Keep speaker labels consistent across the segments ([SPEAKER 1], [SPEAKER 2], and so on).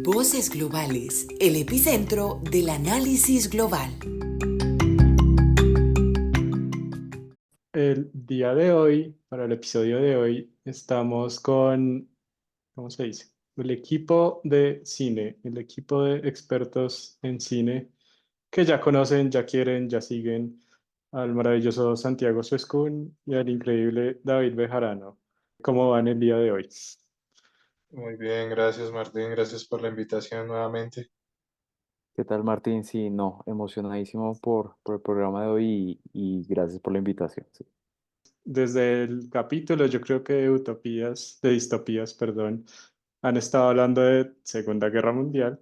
[SPEAKER 1] Voces Globales, el epicentro del análisis global.
[SPEAKER 2] El día de hoy, para el episodio de hoy, estamos con, ¿cómo se dice? El equipo de cine, el equipo de expertos en cine que ya conocen, ya quieren, ya siguen al maravilloso Santiago Suescún y al increíble David Bejarano. ¿Cómo van el día de hoy?
[SPEAKER 3] Muy bien, gracias Martín, gracias por la invitación nuevamente.
[SPEAKER 4] ¿Qué tal, Martín? Sí, no, emocionadísimo por el programa de hoy y gracias por la invitación. Sí.
[SPEAKER 2] Desde el capítulo, yo creo que de utopías, de distopías, perdón, han estado hablando de Segunda Guerra Mundial.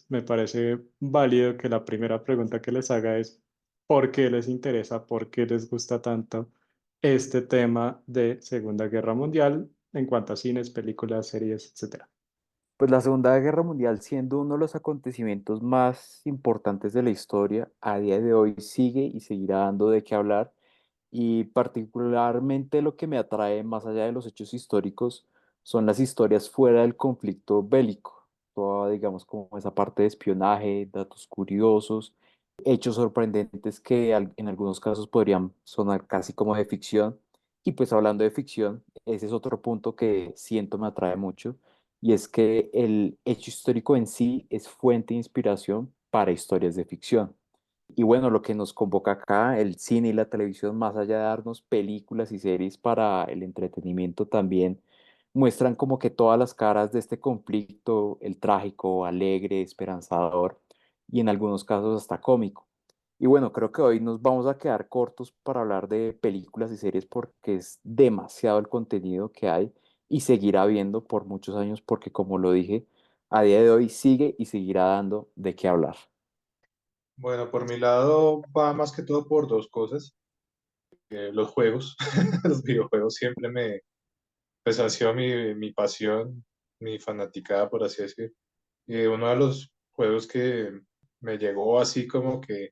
[SPEAKER 2] Me parece válido que la primera pregunta que les haga es ¿por qué les interesa, por qué les gusta tanto este tema de Segunda Guerra Mundial en cuanto a cines, películas, series, etcétera?
[SPEAKER 4] Pues la Segunda Guerra Mundial, siendo uno de los acontecimientos más importantes de la historia, a día de hoy sigue y seguirá dando de qué hablar. Y particularmente lo que me atrae más allá de los hechos históricos son las historias fuera del conflicto bélico. Toda, digamos, como esa parte de espionaje, datos curiosos, hechos sorprendentes que en algunos casos podrían sonar casi como de ficción. Y pues hablando de ficción, ese es otro punto que siento me atrae mucho, y es que el hecho histórico en sí es fuente de inspiración para historias de ficción. Y bueno, lo que nos convoca acá, el cine y la televisión, más allá de darnos películas y series para el entretenimiento, también muestran como que todas las caras de este conflicto, el trágico, alegre, esperanzador y en algunos casos hasta cómico. Y bueno, creo que hoy nos vamos a quedar cortos para hablar de películas y series porque es demasiado el contenido que hay y seguirá habiendo por muchos años porque, como lo dije, a día de hoy sigue y seguirá dando de qué hablar.
[SPEAKER 3] Bueno, por mi lado va más que todo por dos cosas. Los juegos, los videojuegos siempre pues ha sido mi pasión, mi fanaticada, por así decir. Y uno de los juegos que me llegó así como que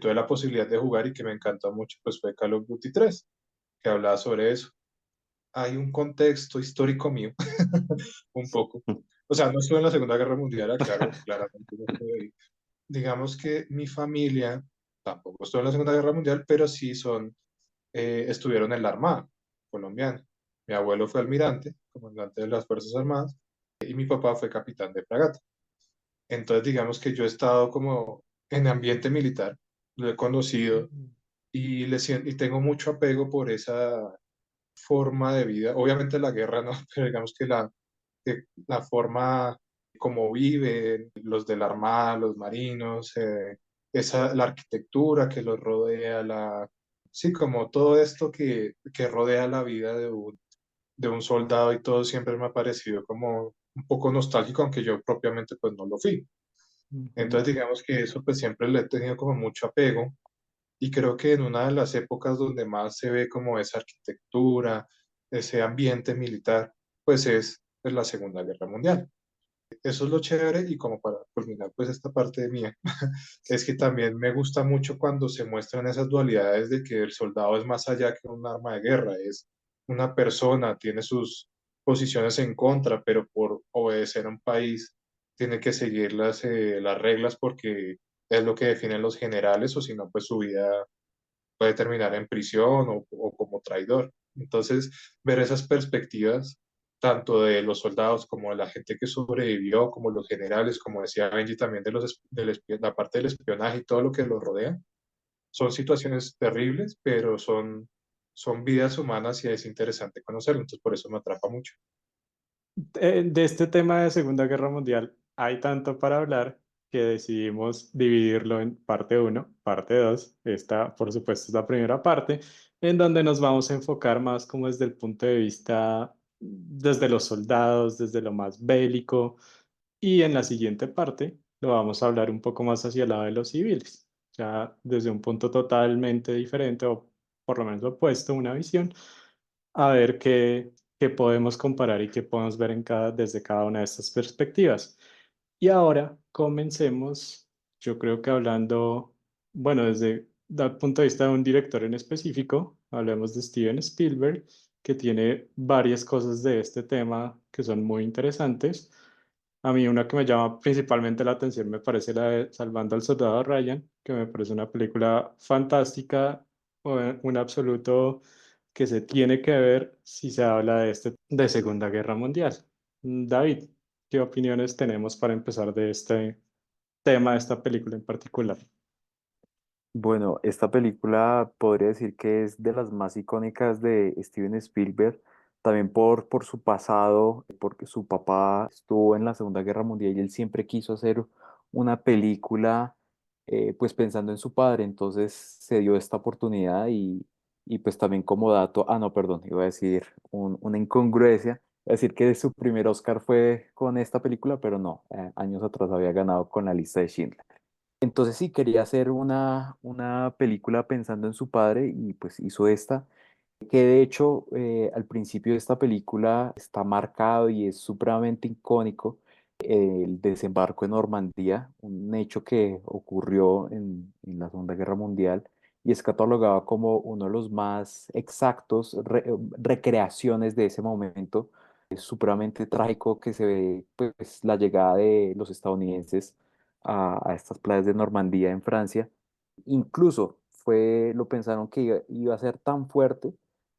[SPEAKER 3] tuve la posibilidad de jugar y que me encantó mucho, pues fue Call of Duty 3, que hablaba sobre eso. Hay un contexto histórico mío, un poco. O sea, no estuve en la Segunda Guerra Mundial, aclaro, claramente no estuve ahí. Digamos que mi familia tampoco estuvo en la Segunda Guerra Mundial, pero sí estuvieron en la Armada colombiana. Mi abuelo fue almirante, comandante de las Fuerzas Armadas, y mi papá fue capitán de fragata. Entonces, digamos que yo he estado como en ambiente militar, lo he conocido y tengo mucho apego por esa forma de vida. Obviamente la guerra no, pero digamos que la forma como viven los de la Armada, los marinos, la arquitectura que los rodea, sí, como todo esto que rodea la vida de un soldado y todo siempre me ha parecido como un poco nostálgico, aunque yo propiamente pues no lo fui.
[SPEAKER 2] Ujú.
[SPEAKER 3] Entonces digamos que eso pues siempre le he tenido como mucho apego y creo que en una de las épocas donde más se ve como esa arquitectura, ese ambiente militar, pues es la Segunda Guerra Mundial. Eso es lo chévere y como para culminar pues esta parte mía, es que también me gusta mucho cuando se muestran esas dualidades de que el soldado es más allá que un arma de guerra, es una persona, tiene sus posiciones en contra, pero por obedecer a un país tiene que seguir las reglas porque es lo que definen los generales o si no pues su vida puede terminar en prisión o como traidor. Entonces, ver esas perspectivas, tanto de los soldados como de la gente que sobrevivió, como los generales, como decía Benji también de la parte del espionaje y todo lo que los rodea, son situaciones terribles, pero son vidas humanas y es interesante conocerlo. Entonces, por eso me atrapa mucho.
[SPEAKER 2] De este tema de Segunda Guerra Mundial hay tanto para hablar que decidimos dividirlo en parte uno, parte 2. Esta, por supuesto, es la primera parte, en donde nos vamos a enfocar más como desde el punto de vista, desde los soldados, desde lo más bélico, y en la siguiente parte lo vamos a hablar un poco más hacia el lado de los civiles, ya desde un punto totalmente diferente o por lo menos opuesto, una visión, a ver qué podemos comparar y qué podemos ver desde cada una de estas perspectivas. Y ahora comencemos, yo creo que hablando, bueno, desde el punto de vista de un director en específico, hablemos de Steven Spielberg, que tiene varias cosas de este tema que son muy interesantes. A mí una que me llama principalmente la atención me parece la de Salvando al Soldado Ryan, que me parece una película fantástica, un absoluto que se tiene que ver si se habla de Segunda Guerra Mundial. David, ¿qué opiniones tenemos para empezar de este tema de esta película en particular?
[SPEAKER 4] Bueno, esta película podría decir que es de las más icónicas de Steven Spielberg, también por su pasado, porque su papá estuvo en la Segunda Guerra Mundial y él siempre quiso hacer una película pues pensando en su padre, entonces se dio esta oportunidad y pues también como dato, no, perdón, iba a decir una incongruencia, iba a decir que su primer Oscar fue con esta película, pero no, años atrás había ganado con La Lista de Schindler. Entonces sí, quería hacer una película pensando en su padre y pues hizo esta, que de hecho al principio de esta película está marcado y es supremamente icónico el desembarco en Normandía, un hecho que ocurrió en la Segunda Guerra Mundial y es catalogado como uno de los más exactos recreaciones de ese momento. Es supremamente trágico que se ve pues la llegada de los estadounidenses a estas playas de Normandía en Francia. Incluso lo pensaron que iba a ser tan fuerte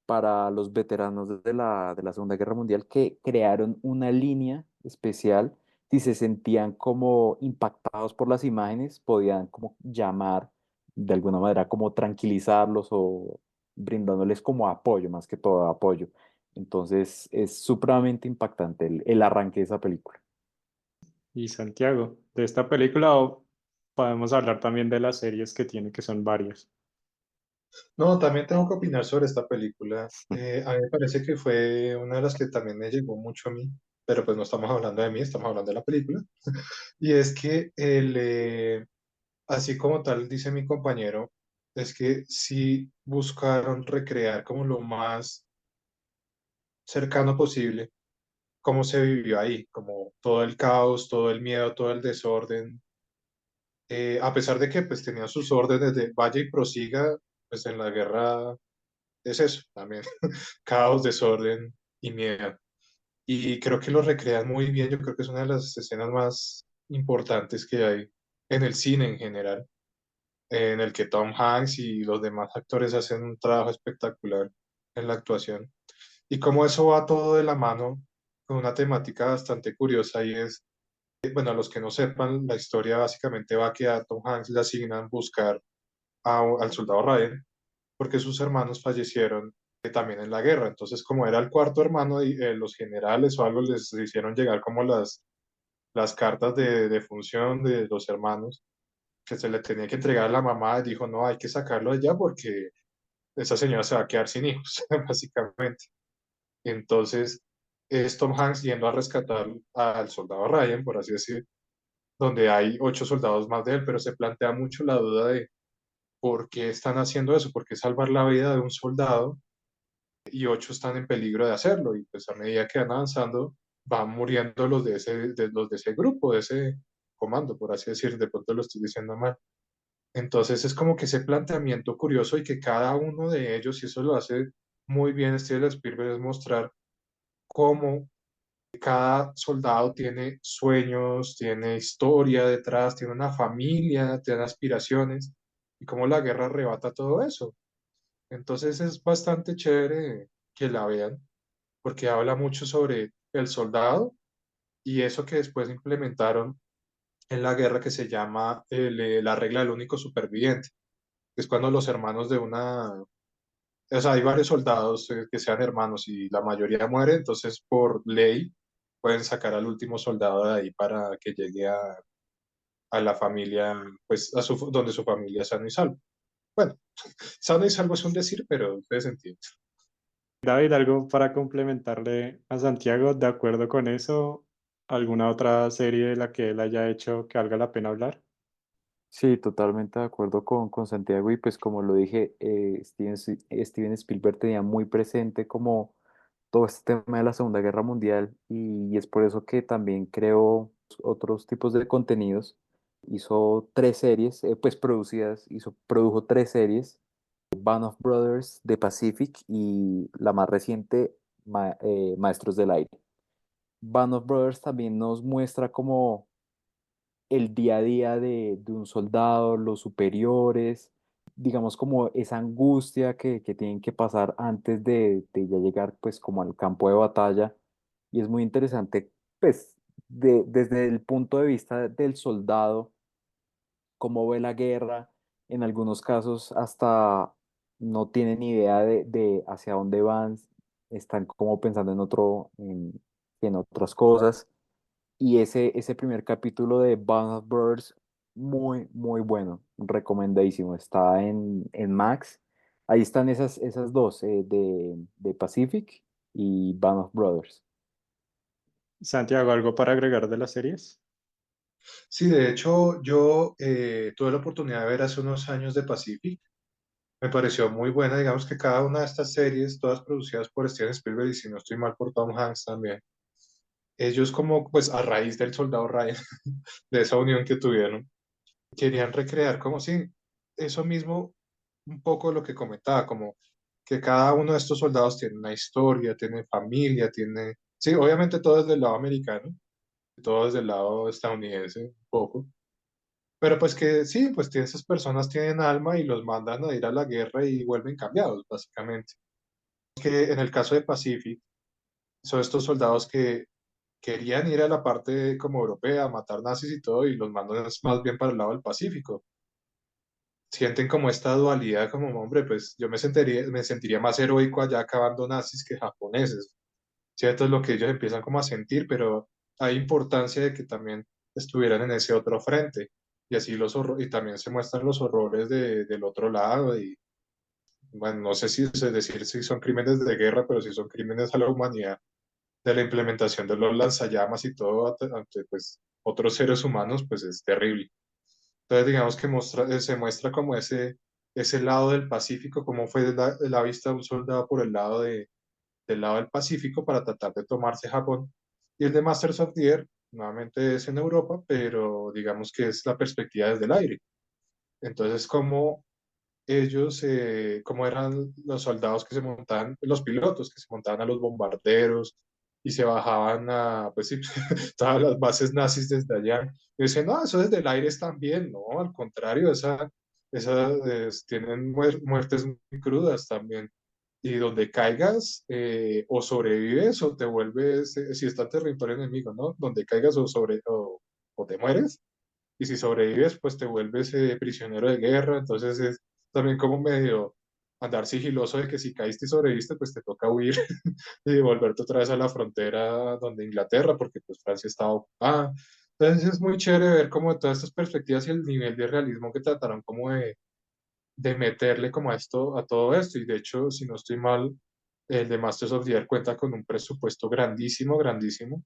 [SPEAKER 4] para los veteranos de la Segunda Guerra Mundial que crearon una línea especial. Si se sentían como impactados por las imágenes, podían como llamar de alguna manera como tranquilizarlos o brindándoles como apoyo, más que todo apoyo. Entonces es supremamente impactante el arranque de esa película.
[SPEAKER 2] Y Santiago, de esta película o podemos hablar también de las series que tiene, que son varias.
[SPEAKER 3] No, también tengo que opinar sobre esta película. A mí me parece que fue una de las que también me llegó mucho a mí, pero pues no estamos hablando de mí, estamos hablando de la película. Y es que así como tal dice mi compañero, es que sí buscaron recrear como lo más cercano posible cómo se vivió ahí, como todo el caos, todo el miedo, todo el desorden. A pesar de que pues tenían sus órdenes de vaya y prosiga, pues en la guerra es eso también, caos, desorden y miedo. Y creo que lo recrean muy bien, yo creo que es una de las escenas más importantes que hay en el cine en general, en el que Tom Hanks y los demás actores hacen un trabajo espectacular en la actuación. Y como eso va todo de la mano con una temática bastante curiosa y es, bueno, a los que no sepan, la historia básicamente va que a Tom Hanks le asignan buscar al soldado Ryan porque sus hermanos fallecieron también en la guerra. Entonces, como era el cuarto hermano, y, los generales o algo les hicieron llegar como las cartas de función de los hermanos que se le tenía que entregar a la mamá, dijo, no, hay que sacarlo de allá porque esa señora se va a quedar sin hijos, básicamente. Entonces, es Tom Hanks yendo a rescatar al soldado Ryan, por así decir, donde hay 8 soldados más de él, pero se plantea mucho la duda de por qué están haciendo eso, por qué salvar la vida de un soldado y 8 están en peligro de hacerlo. Y pues a medida que van avanzando, van muriendo los de ese grupo, de ese comando, por así decir, de pronto lo estoy diciendo mal. Entonces es como que ese planteamiento curioso y que cada uno de ellos, y eso lo hace muy bien Steven Spielberg, es mostrar cómo cada soldado tiene sueños, tiene historia detrás, tiene una familia, tiene aspiraciones, y cómo la guerra arrebata todo eso. Entonces es bastante chévere que la vean, porque habla mucho sobre el soldado y eso que después implementaron en la guerra que se llama la regla del único superviviente, que es cuando los hermanos de o sea, hay varios soldados que sean hermanos y la mayoría muere, entonces por ley pueden sacar al último soldado de ahí para que llegue a la familia, pues donde su familia es sano y salvo. Bueno, sano y salvo es un decir, pero ustedes entienden.
[SPEAKER 2] David, algo para complementarle a Santiago, de acuerdo con eso, ¿alguna otra serie de la que él haya hecho que valga la pena hablar?
[SPEAKER 4] Sí, totalmente de acuerdo con Santiago y pues como lo dije, Steven Spielberg tenía muy presente como todo este tema de la Segunda Guerra Mundial y es por eso que también creó otros tipos de contenidos. Hizo tres series, pues producidas, produjo tres series, Band of Brothers, The Pacific y la más reciente, Maestros del Aire. Band of Brothers también nos muestra como el día a día de un soldado, los superiores, digamos como esa angustia que tienen que pasar antes de ya llegar pues como al campo de batalla. Y es muy interesante pues desde el punto de vista del soldado, cómo ve la guerra, en algunos casos hasta no tienen idea de hacia dónde van, están como pensando en otras cosas. Y ese primer capítulo de Band of Brothers, muy, muy bueno, recomendadísimo. Está en Max. Ahí están esas dos, de Pacific y Band of Brothers.
[SPEAKER 2] Santiago, ¿algo para agregar de las series?
[SPEAKER 3] Sí, de hecho, yo tuve la oportunidad de ver hace unos años de Pacific. Me pareció muy buena, digamos que cada una de estas series, todas producidas por Steven Spielberg y si no estoy mal por Tom Hanks también, ellos como pues a raíz del Soldado Ryan, de esa unión que tuvieron, querían recrear como sí, eso mismo, un poco lo que comentaba, como que cada uno de estos soldados tiene una historia, tiene familia, tiene, sí, obviamente todo desde el lado americano, todo desde el lado estadounidense, un poco, pero pues que sí, pues esas personas tienen alma y los mandan a ir a la guerra y vuelven cambiados, básicamente. Que en el caso de Pacific, son estos soldados que querían ir a la parte como europea, a matar nazis y todo, y los mandan más bien para el lado del Pacífico. Sienten como esta dualidad, como hombre, pues yo me sentiría más heroico allá acabando nazis que japoneses. ¿Cierto? Es lo que ellos empiezan como a sentir, pero hay importancia de que también estuvieran en ese otro frente. Y así y también se muestran los horrores del otro lado. Y bueno, no sé si es decir si son crímenes de guerra, pero si son crímenes a la humanidad, de la implementación de los lanzallamas y todo ante pues, otros seres humanos, pues es terrible. Entonces, digamos que se muestra como ese lado del Pacífico, como fue la vista de un soldado por el lado del lado del Pacífico para tratar de tomarse Japón. Y el de Masters of the Air, nuevamente es en Europa, pero digamos que es la perspectiva desde el aire. Entonces, como ellos, como eran los soldados que se montaban, los pilotos que se montaban a los bombarderos y se bajaban a, pues sí, todas las bases nazis desde allá. Y dicen, no, eso desde el aire están bien, no, al contrario, tienen muertes muy crudas también. Y donde caigas, o sobrevives o te vuelves, si está en territorio enemigo, ¿no? Donde caigas o te mueres, y si sobrevives, pues te vuelves prisionero de guerra, entonces es también como medio andar sigiloso de que si caíste y sobreviviste, pues te toca huir y volverte otra vez a la frontera donde Inglaterra, porque pues Francia estaba ocupada. Entonces es muy chévere ver como todas estas perspectivas y el nivel de realismo que trataron como de meterle como a esto, a todo esto. Y de hecho, si no estoy mal, el de Masters of the Air cuenta con un presupuesto grandísimo, grandísimo,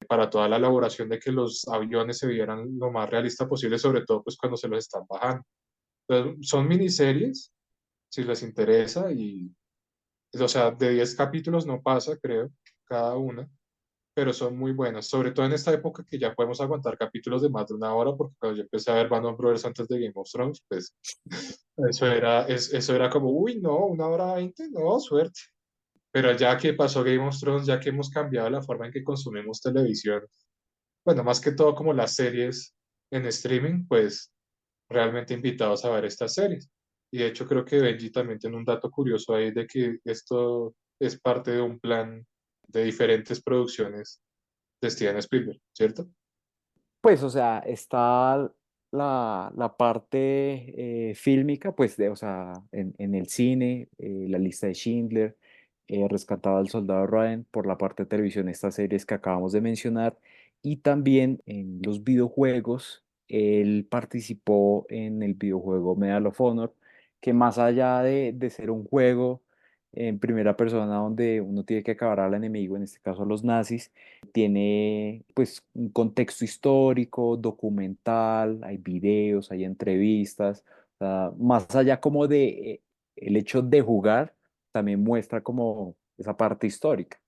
[SPEAKER 3] para toda la elaboración de que los aviones se vieran lo más realista posible, sobre todo pues cuando se los están bajando. Entonces, son miniseries, si les interesa, y, o sea, de 10 capítulos no pasa, creo, cada una, pero son muy buenas, sobre todo en esta época que ya podemos aguantar capítulos de más de una hora, porque cuando yo empecé a ver Band of Brothers antes de Game of Thrones, pues eso era como, uy, no, 1 hora 20, no, suerte. Pero ya que pasó Game of Thrones, ya que hemos cambiado la forma en que consumimos televisión, bueno, más que todo como las series en streaming, pues realmente invitados a ver estas series. Y de hecho creo que Benji también tiene un dato curioso ahí de que esto es parte de un plan de diferentes producciones de Steven Spielberg, ¿cierto?
[SPEAKER 4] Pues, o sea, está la parte fílmica, pues, o sea, en el cine, la lista de Schindler, Rescatado al Soldado Ryan, por la parte de televisión, estas series que acabamos de mencionar, y también en los videojuegos, él participó en el videojuego Medal of Honor, que más allá de ser un juego en primera persona donde uno tiene que acabar al enemigo, en este caso a los nazis, tiene pues un contexto histórico, documental, hay videos, hay entrevistas, o sea, más allá como de el hecho de jugar, también muestra como esa parte histórica,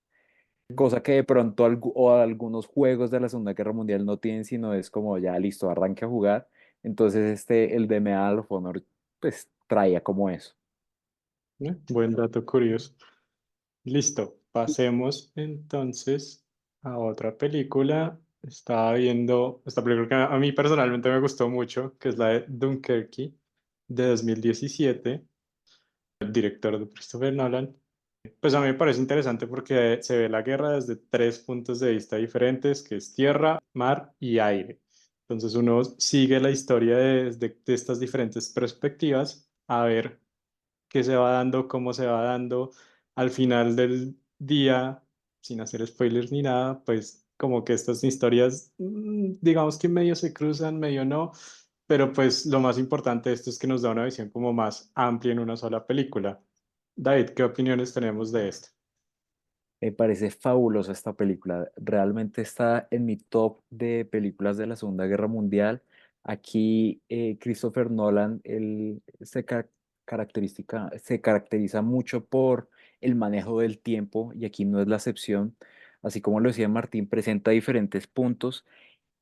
[SPEAKER 4] cosa que de pronto o algunos juegos de la Segunda Guerra Mundial no tienen, sino es como ya listo, arranque a jugar, entonces el de Medal of Honor, pues traía como eso.
[SPEAKER 2] Buen dato curioso. Listo, pasemos entonces a otra película. Estaba viendo esta película que a mí personalmente me gustó mucho, que es la de Dunkerque de 2017, el director de Christopher Nolan. Pues a mí me parece interesante porque se ve la guerra desde tres puntos de vista diferentes, que es tierra, mar y aire. Entonces uno sigue la historia de estas diferentes perspectivas a ver qué se va dando, cómo se va dando. Al final del día, sin hacer spoilers ni nada, pues como que estas historias, digamos que medio se cruzan, medio no, pero pues lo más importante de esto es que nos da una visión como más amplia en una sola película. David, ¿qué opiniones tenemos de esto?
[SPEAKER 4] Me parece fabulosa esta película. Realmente está en mi top de películas de la Segunda Guerra Mundial. Aquí Christopher Nolan, él se caracteriza mucho por el manejo del tiempo y aquí no es la excepción. Así como lo decía Martín, presenta diferentes puntos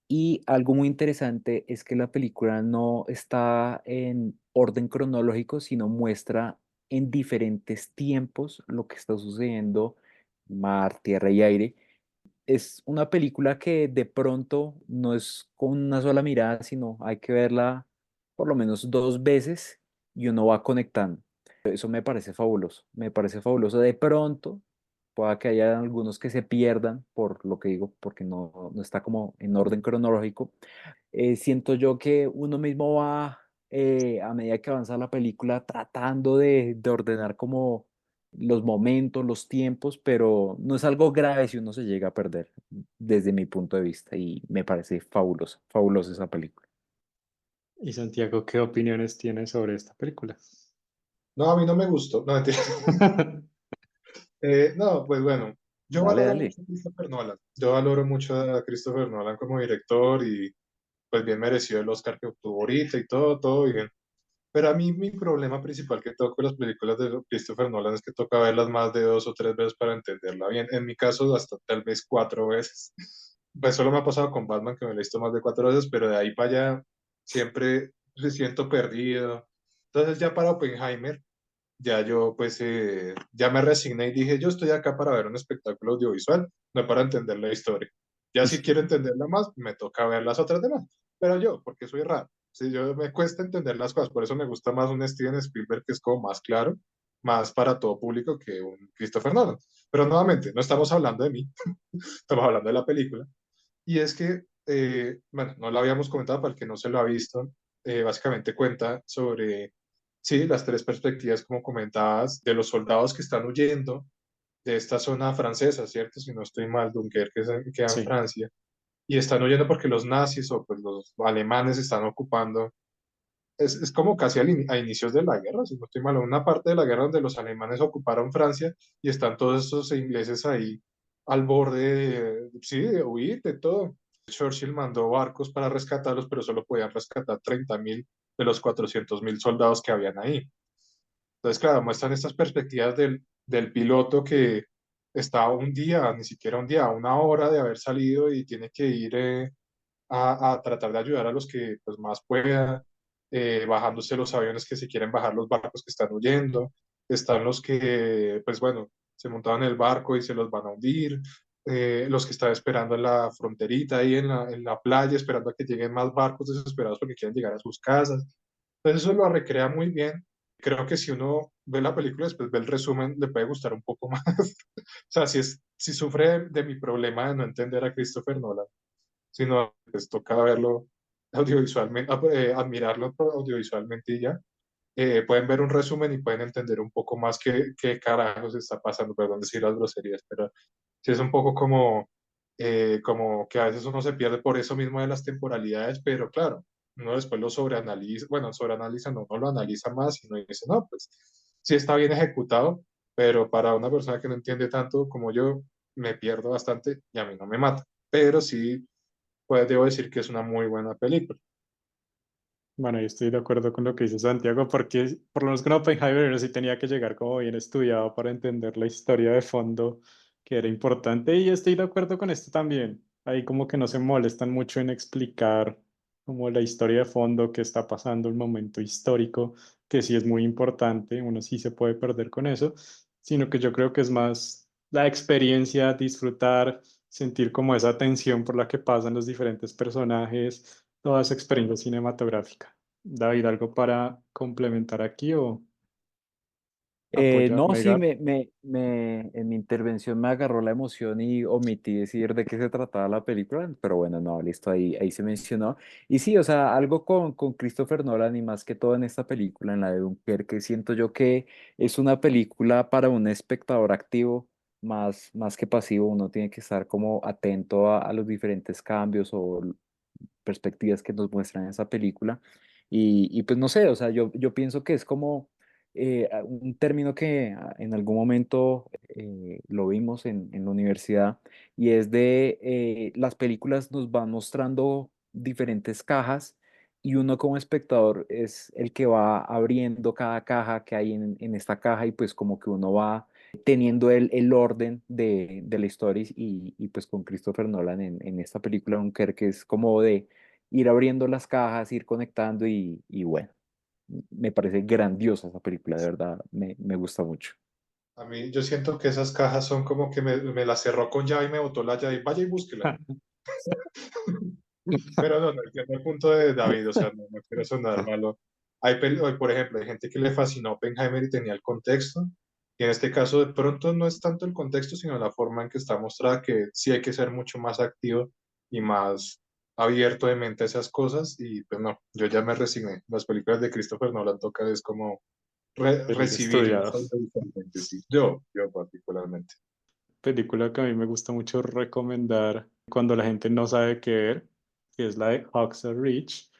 [SPEAKER 4] y algo muy interesante es que la película no está en orden cronológico, sino muestra en diferentes tiempos lo que está sucediendo, mar, tierra y aire. Es una película que de pronto no es con una sola mirada, sino hay que verla por lo menos dos veces y uno va conectando. Eso me parece fabuloso, me parece fabuloso. De pronto, pueda que haya algunos que se pierdan por lo que digo, porque no está como en orden cronológico. Siento yo que uno mismo va, a medida que avanza la película, tratando de ordenar como los momentos, los tiempos, pero no es algo grave si uno se llega a perder, desde mi punto de vista, y me parece fabulosa, fabulosa esa película.
[SPEAKER 2] Y Santiago, ¿qué opiniones tienes sobre esta película?
[SPEAKER 3] No, a mí no me gustó. No, mentira. No, pues bueno, yo
[SPEAKER 4] Dale,
[SPEAKER 3] valoro
[SPEAKER 4] dale.
[SPEAKER 3] mucho a Christopher Nolan. Yo valoro mucho a Christopher Nolan como director y pues bien merecido el Oscar que obtuvo ahorita y todo, todo bien. Pero a mí mi problema principal que tengo con las películas de Christopher Nolan es que toca verlas más de dos o tres veces para entenderla bien. En mi caso, hasta tal vez cuatro veces. Pues solo me ha pasado con Batman que me lo he visto más de cuatro veces, pero de ahí para allá siempre me siento perdido. Entonces ya para Oppenheimer ya yo pues ya me resigné y dije, yo estoy acá para ver un espectáculo audiovisual, no para entender la historia. Ya si quiero entenderla más, me toca ver las otras demás. Pero yo, porque soy raro, si yo me cuesta entender las cosas, por eso me gusta más un Steven Spielberg que es como más claro, más para todo público que un Christopher Nolan. Pero nuevamente, no estamos hablando de mí, estamos hablando de la película. Y es que, bueno, no lo habíamos comentado para el que no se lo ha visto, básicamente cuenta sobre, sí, las tres perspectivas como comentabas, de los soldados que están huyendo de esta zona francesa, ¿cierto? Si no estoy mal, Dunkerque queda en
[SPEAKER 2] Sí.
[SPEAKER 3] Francia, y están huyendo porque los nazis o pues los alemanes están ocupando, es como casi a inicios de la guerra, si no estoy mal, una parte de la guerra donde los alemanes ocuparon Francia y están todos esos ingleses ahí al borde sí, de huir, de todo. Churchill mandó barcos para rescatarlos, pero solo podían rescatar 30.000 de los 400.000 soldados que habían ahí. Entonces, claro, muestran estas perspectivas del piloto que está un día, ni siquiera un día, a una hora de haber salido y tiene que ir a tratar de ayudar a los que pues, más pueda, bajándose los aviones que se quieren bajar, los barcos que están huyendo, están los que, pues bueno, se montaban en el barco y se los van a hundir, los que están esperando en la fronterita, ahí en la playa, esperando a que lleguen más barcos desesperados porque quieren llegar a sus casas. Entonces eso lo recrea muy bien. Creo que si uno ve la película, después ve el resumen, le puede gustar un poco más. O sea, si sufre de mi problema de no entender a Christopher Nolan, sino les toca verlo audiovisualmente, admirarlo audiovisualmente y ya. Pueden ver un resumen y pueden entender un poco más qué carajos está pasando, perdón decir las groserías, pero sí es un poco como que a veces uno se pierde por eso mismo de las temporalidades, pero claro, uno después lo sobreanaliza, bueno, sobreanaliza, no, no lo analiza más y uno dice, no, pues sí está bien ejecutado, pero para una persona que no entiende tanto como yo, me pierdo bastante y a mí no me mata, pero sí pues debo decir que es una muy buena película.
[SPEAKER 2] Bueno, yo estoy de acuerdo con lo que dice Santiago, porque por lo menos con Oppenheimer uno sí tenía que llegar como bien estudiado para entender la historia de fondo, que era importante, y estoy de acuerdo con esto también. Ahí como que no se molestan mucho en explicar como la historia de fondo, qué está pasando, el momento histórico, que sí es muy importante, uno sí se puede perder con eso, sino que yo creo que es más la experiencia, disfrutar, sentir como esa tensión por la que pasan los diferentes personajes, toda esa experiencia cinematográfica. David, ¿algo para complementar aquí o apoyar,
[SPEAKER 4] No, sí,
[SPEAKER 2] negar?
[SPEAKER 4] en mi intervención me agarró la emoción y omití decir de qué se trataba la película, pero bueno, no, listo, ahí se mencionó. Y sí, o sea, algo con Christopher Nolan y más que todo en esta película, en la de Dunkerque, siento yo que es una película para un espectador activo, más que pasivo, uno tiene que estar como atento a los diferentes cambios o perspectivas que nos muestran en esa película. Y pues no sé, o sea, yo pienso que es como un término que en algún momento lo vimos en la universidad y es de las películas nos van mostrando diferentes cajas y uno como espectador es el que va abriendo cada caja que hay en esta caja y pues como que uno va teniendo el orden de la historia y pues con Christopher Nolan en esta película Dunkerque es como de ir abriendo las cajas, ir conectando y bueno, me parece grandiosa esa película, de verdad, me gusta mucho.
[SPEAKER 3] A mí yo siento que esas cajas son como que me las cerró con llave y me botó la llave, vaya y búsquela. Pero no, no entiendo el punto de David, o sea, no quiero sonar malo. Por ejemplo, hay gente que le fascinó Oppenheimer y tenía el contexto, y en este caso de pronto no es tanto el contexto, sino la forma en que está mostrada, que sí hay que ser mucho más activo y más abierto de mente a esas cosas, y pues no, yo ya me resigné. Las películas de Christopher Nolan toca es como
[SPEAKER 2] Venir
[SPEAKER 3] recibirlas
[SPEAKER 2] estudiado.
[SPEAKER 3] audiovisualmente, sí. Yo particularmente.
[SPEAKER 2] Película que a mí me gusta mucho recomendar cuando la gente no sabe qué ver, que es la de Hacksaw Ridge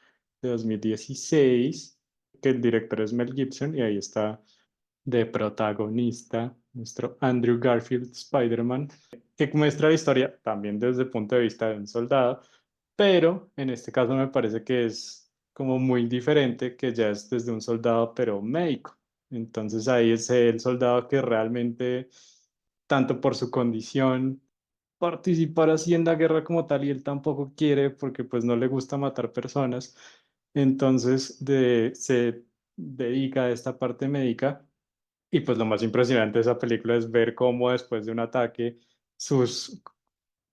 [SPEAKER 2] de 2016, que el director es Mel Gibson y ahí está de protagonista nuestro Andrew Garfield Spider-Man, que muestra la historia también desde el punto de vista de un soldado, pero en este caso me parece que es como muy diferente, que ya es desde un soldado pero médico. Entonces ahí es el soldado que realmente, tanto por su condición, participar así en la guerra como tal y él tampoco quiere porque pues no le gusta matar personas. Entonces se dedica a esta parte médica y pues lo más impresionante de esa película es ver cómo después de un ataque sus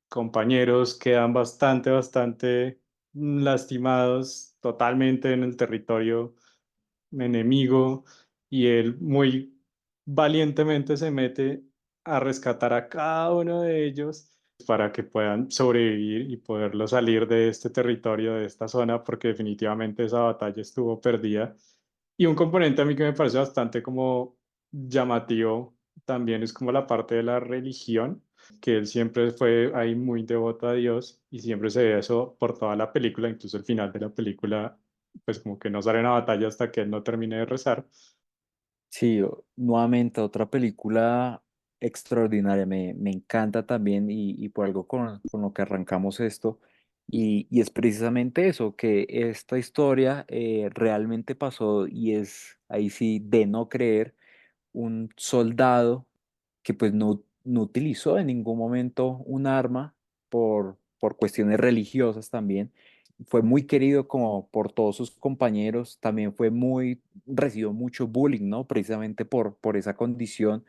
[SPEAKER 2] compañeros quedan bastante lastimados totalmente en el territorio enemigo y él muy valientemente se mete a rescatar a cada uno de ellos para que puedan sobrevivir y poderlo salir de este territorio, de esta zona, porque definitivamente esa batalla estuvo perdida. Y un componente a mí que me parece bastante como llamativo también es como la parte de la religión, que él siempre fue ahí muy devoto a Dios y siempre se ve eso por toda la película, incluso el final de la película pues como que no sale una batalla hasta que él no termine de rezar.
[SPEAKER 4] Sí, nuevamente otra película extraordinaria, me encanta también y por algo con lo que arrancamos esto, y es precisamente eso, que esta historia realmente pasó y es ahí sí de no creer un soldado que pues no utilizó en ningún momento un arma por cuestiones religiosas también. Fue muy querido como por todos sus compañeros, también recibió mucho bullying, ¿no? Precisamente por esa condición.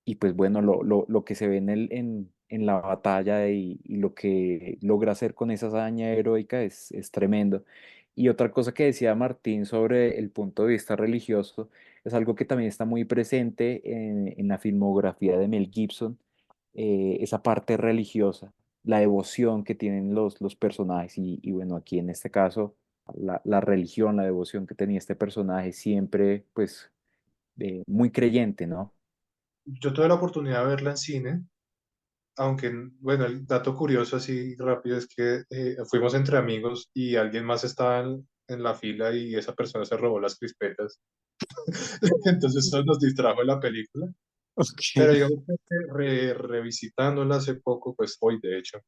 [SPEAKER 4] Y pues bueno, lo que se ve en la batalla y lo que logra hacer con esa hazaña heroica es tremendo. Y otra cosa que decía Martín sobre el punto de vista religioso, es algo que también está muy presente en la filmografía de Mel Gibson, esa parte religiosa, la devoción que tienen los personajes y bueno, aquí en este caso, la religión, la devoción que tenía este personaje siempre, pues, muy creyente, ¿no?
[SPEAKER 3] Yo tuve la oportunidad de verla en cine, aunque, bueno, el dato curioso así rápido es que fuimos entre amigos y alguien más estaba en la fila y esa persona se robó las crispetas. Entonces eso nos distrajo de la película. Pero
[SPEAKER 2] Ok.
[SPEAKER 3] digamos que revisitándola hace poco, pues hoy de hecho,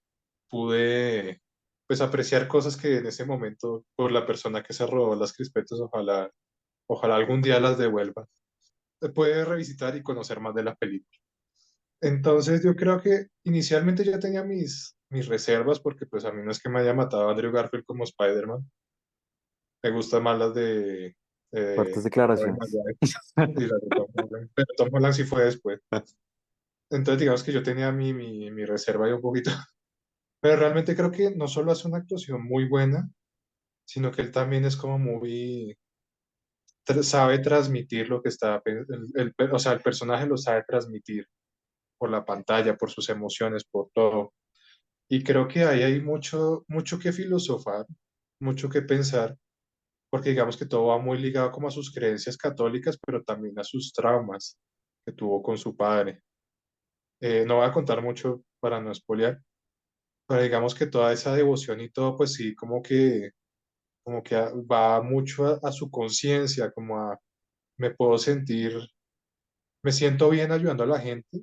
[SPEAKER 3] pude pues apreciar cosas que en ese momento, por la persona que se robó las crispetas, ojalá algún día las devuelva. Se puede revisitar y conocer más de la película. Entonces yo creo que inicialmente ya tenía mis reservas porque pues a mí no es que me haya matado Andrew Garfield como Spider-Man, me gustan más las de
[SPEAKER 4] Fuertes
[SPEAKER 3] Tobey
[SPEAKER 4] declaraciones.
[SPEAKER 3] Maguire y las de Tom Holland, pero Tom Holland sí fue después. Entonces digamos que yo tenía mi reserva ahí un poquito, Pero realmente creo que no solo hace una actuación muy buena, sino que él también es como muy, sabe transmitir lo que está, o sea, el personaje lo sabe transmitir por la pantalla, por sus emociones, por todo. Y creo que ahí hay mucho, mucho que filosofar, mucho que pensar, porque digamos que todo va muy ligado como a sus creencias católicas, pero también a sus traumas que tuvo con su padre. No voy a contar mucho para no spoilear, pero digamos que toda esa devoción y todo, pues sí, como que va mucho a su conciencia, como a, me puedo sentir, me siento bien ayudando a la gente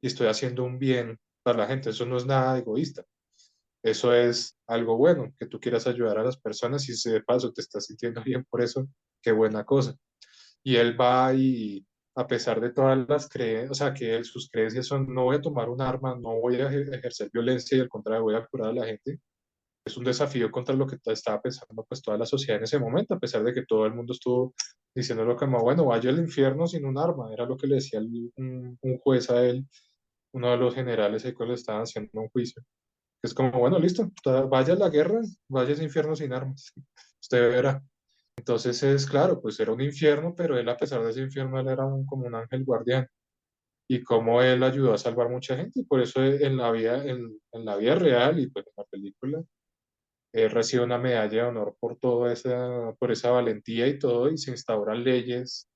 [SPEAKER 3] y estoy haciendo un bien para la gente. Eso no es nada egoísta. Eso es algo bueno, que tú quieras ayudar a las personas y si de paso te estás sintiendo bien por eso, qué buena cosa. Y él va y a pesar de todas las creencias, o sea, que sus creencias son, no voy a tomar un arma, no voy a ejercer violencia y al contrario voy a curar a la gente, es un desafío contra lo que estaba pensando pues toda la sociedad en ese momento, a pesar de que todo el mundo estuvo diciéndolo como, bueno, vaya al infierno sin un arma, era lo que le decía un juez a él, uno de los generales ahí cuando le estaban haciendo un juicio. Es como, bueno, listo, vaya a la guerra, vaya a ese infierno sin armas, usted verá. Entonces es claro, pues era un infierno, pero él a pesar de ese infierno, él era como un ángel guardián. Y cómo él ayudó a salvar mucha gente, y por eso en la vida real y pues en la película, él recibe una medalla de honor por por esa valentía y todo, y se instauran leyes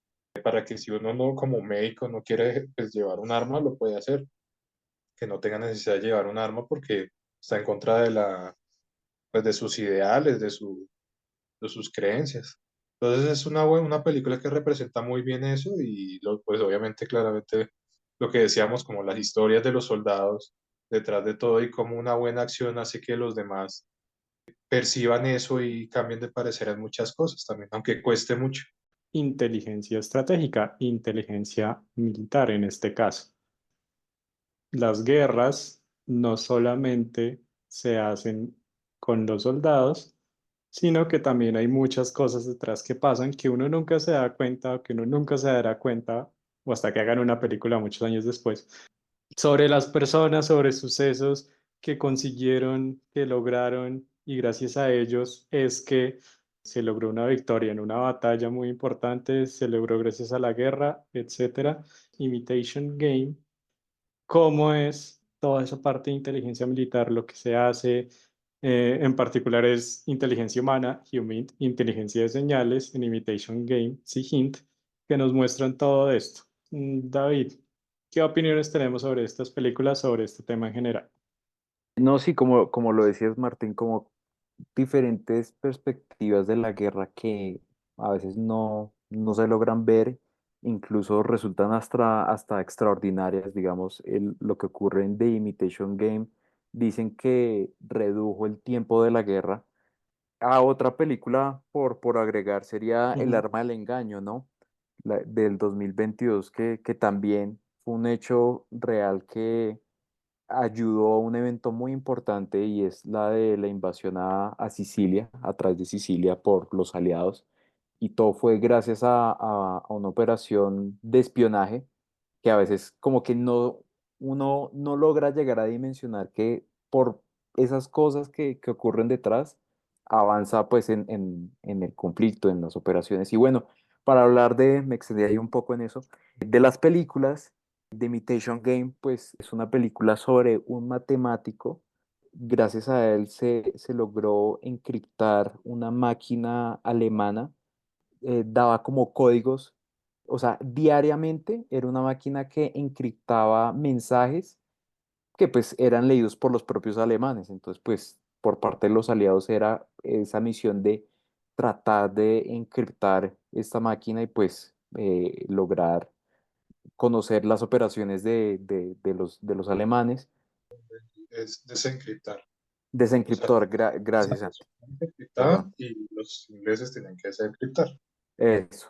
[SPEAKER 3] para que si uno no, como médico, no quiere pues, llevar un arma, lo puede hacer, que no tenga necesidad de llevar un arma porque está en contra de pues, de sus ideales, de sus creencias. Entonces es una película que representa muy bien eso y pues obviamente claramente lo que decíamos como las historias de los soldados detrás de todo y cómo una buena acción hace que los demás perciban eso y cambien de parecer en muchas cosas también, aunque cueste mucho.
[SPEAKER 2] Inteligencia estratégica, inteligencia militar en este caso. Las guerras no solamente se hacen con los soldados, sino que también hay muchas cosas detrás que pasan que uno nunca se da cuenta o que uno nunca se dará cuenta o hasta que hagan una película muchos años después sobre las personas, sobre sucesos que consiguieron, que lograron y gracias a ellos es que se logró una victoria en una batalla muy importante, se logró gracias a la guerra, etcétera. Imitation Game, cómo es toda esa parte de inteligencia militar, lo que se hace, en particular es inteligencia humana, human, inteligencia de señales, en Imitation Game, Hint, que nos muestran todo esto. David, ¿qué opiniones tenemos sobre estas películas, sobre este tema en general?
[SPEAKER 4] No, sí, como lo decías, Martín, como diferentes perspectivas de la guerra que a veces no se logran ver, incluso resultan hasta extraordinarias, digamos, lo que ocurre en The Imitation Game, dicen que redujo el tiempo de la guerra. A otra película, por agregar, sería El
[SPEAKER 2] Ujú.
[SPEAKER 4] arma del engaño, ¿no? Del 2022, que también fue un hecho real que ayudó a un evento muy importante y es la de la invasión a Sicilia, a través de Sicilia por los aliados. Y todo fue gracias a una operación de espionaje que a veces como que uno no logra llegar a dimensionar que por esas cosas que ocurren detrás avanza pues en el conflicto, en las operaciones. Y bueno, para hablar me extendí ahí un poco en eso, de las películas. The Imitation Game, pues es una película sobre un matemático. Gracias a él se logró encriptar una máquina alemana, daba como códigos, o sea, diariamente era una máquina que encriptaba mensajes que pues eran leídos por los propios alemanes. Entonces, pues por parte de los aliados era esa misión de tratar de encriptar esta máquina y pues lograr conocer las operaciones de los alemanes.
[SPEAKER 3] Es desencriptar. O sea,
[SPEAKER 4] Desencriptor, gracias,
[SPEAKER 3] exacto,
[SPEAKER 4] Santi.
[SPEAKER 3] encriptar
[SPEAKER 4] Perdón.
[SPEAKER 3] y los ingleses tienen que desencriptar.
[SPEAKER 4] Eso,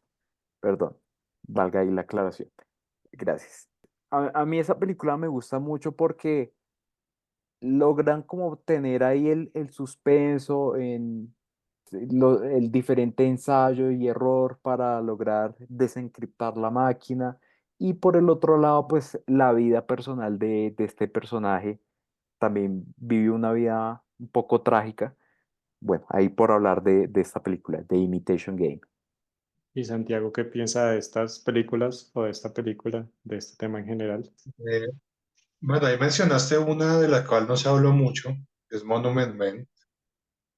[SPEAKER 4] perdón. Valga ahí la aclaración. Gracias. A mí esa película me gusta mucho porque logran como tener ahí el suspenso en el diferente ensayo y error para lograr desencriptar la máquina. Y por el otro lado, pues la vida personal de este personaje también vivió una vida un poco trágica. Bueno, ahí por hablar de esta película, de Imitation Game.
[SPEAKER 2] ¿Y Santiago qué piensa de estas películas o de esta película, de este tema en general?
[SPEAKER 3] Eh, bueno, ahí mencionaste una de la cual no se habló mucho, que es Monument Men.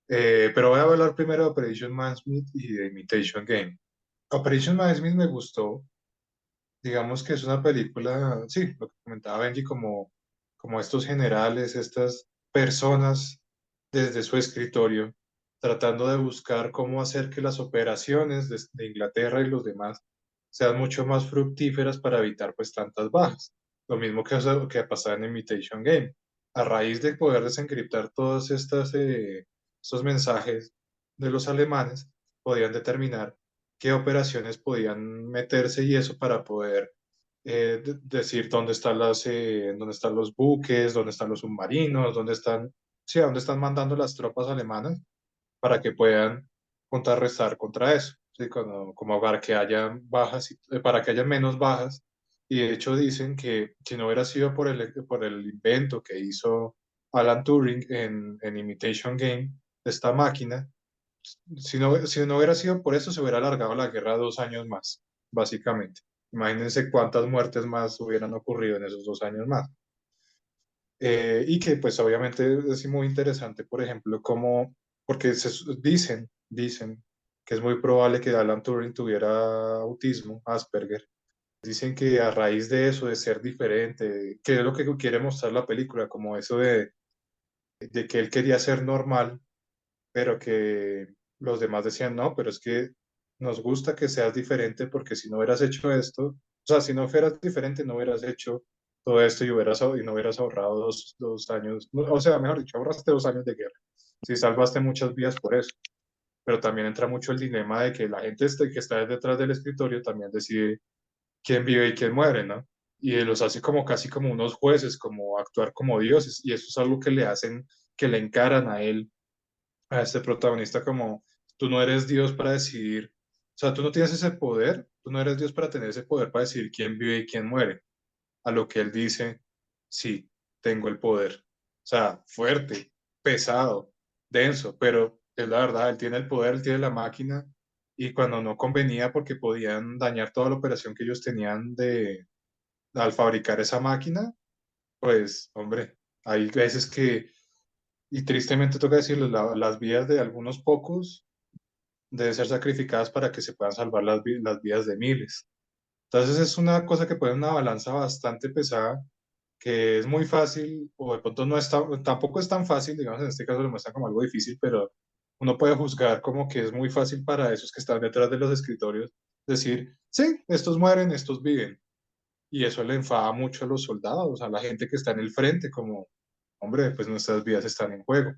[SPEAKER 3] Pero voy a hablar primero de Operation Mansmith y de Imitation Game. Operation Mansmith me gustó. Digamos que es una película, sí, lo que comentaba Benji, como estos generales, estas personas desde su escritorio, tratando de buscar cómo hacer que las operaciones de Inglaterra y los demás sean mucho más fructíferas para evitar pues tantas bajas. Lo mismo que pasaba en Imitation Game. A raíz de poder desencriptar todos estos mensajes de los alemanes, podían determinar qué operaciones podían meterse y eso para poder decir dónde están los buques, dónde están los submarinos, dónde están, sí, a dónde están mandando las tropas alemanas para que puedan contrarrestar contra eso, ¿sí? Como para que haya bajas, para que haya menos bajas. Y de hecho dicen que si no hubiera sido por el invento que hizo Alan Turing en Imitation Game, esta máquina, si no hubiera sido por eso, se hubiera alargado la guerra 2 años más, básicamente. Imagínense cuántas muertes más hubieran ocurrido en esos 2 años más. Y que pues obviamente es muy interesante, por ejemplo, porque dicen que es muy probable que Alan Turing tuviera autismo, Asperger. Dicen que a raíz de eso, de ser diferente, que es lo que quiere mostrar la película, como eso de que él quería ser normal, pero que los demás decían, no, pero es que nos gusta que seas diferente porque si no hubieras hecho esto, o sea, si no fueras diferente no hubieras hecho todo esto y no hubieras ahorrado 2 años, o sea, mejor dicho, ahorraste 2 años de guerra. Sí, salvaste muchas vidas por eso, pero también entra mucho el dilema de que la gente que está detrás del escritorio también decide quién vive y quién muere, ¿no? Y los hace como casi como unos jueces, como actuar como dioses, y eso es algo que le hacen, que le encaran a él, a este protagonista, como tú no eres Dios para decidir, o sea, tú no tienes ese poder, tú no eres Dios para tener ese poder para decidir quién vive y quién muere. A lo que él dice, sí, tengo el poder. O sea, fuerte, pesado, denso, pero es la verdad, él tiene el poder, él tiene la máquina, y cuando no convenía porque podían dañar toda la operación que ellos tenían al fabricar esa máquina, pues, hombre, hay veces que, y tristemente toca decirlo, las vidas de algunos pocos deben ser sacrificadas para que se puedan salvar las vidas de miles. Entonces es una cosa que pone una balanza bastante pesada, que es muy fácil, o de pronto no está, tampoco es tan fácil, digamos, en este caso lo muestra como algo difícil, pero uno puede juzgar como que es muy fácil para esos que están detrás de los escritorios decir, sí, estos mueren, estos viven. Y eso le enfada mucho a los soldados, a la gente que está en el frente, como, hombre, pues nuestras vidas están en juego.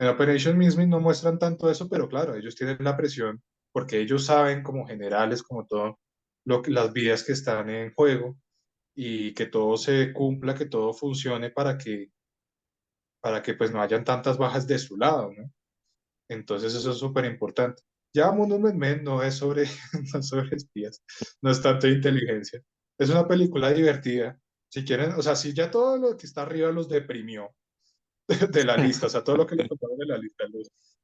[SPEAKER 3] En Operation Mincemeat no muestran tanto eso, pero claro, ellos tienen la presión porque ellos saben como generales, como todo, las vidas que están en juego y que todo se cumpla, que todo funcione para que pues no hayan tantas bajas de su lado, ¿no? Entonces eso es súper importante. Ya Monument Men no es sobre, no es sobre espías, no es tanto de inteligencia. Es una película divertida. Si quieren, o sea, si ya todo lo que está arriba los deprimió, de la lista, o sea, todo lo que le tocaron de la lista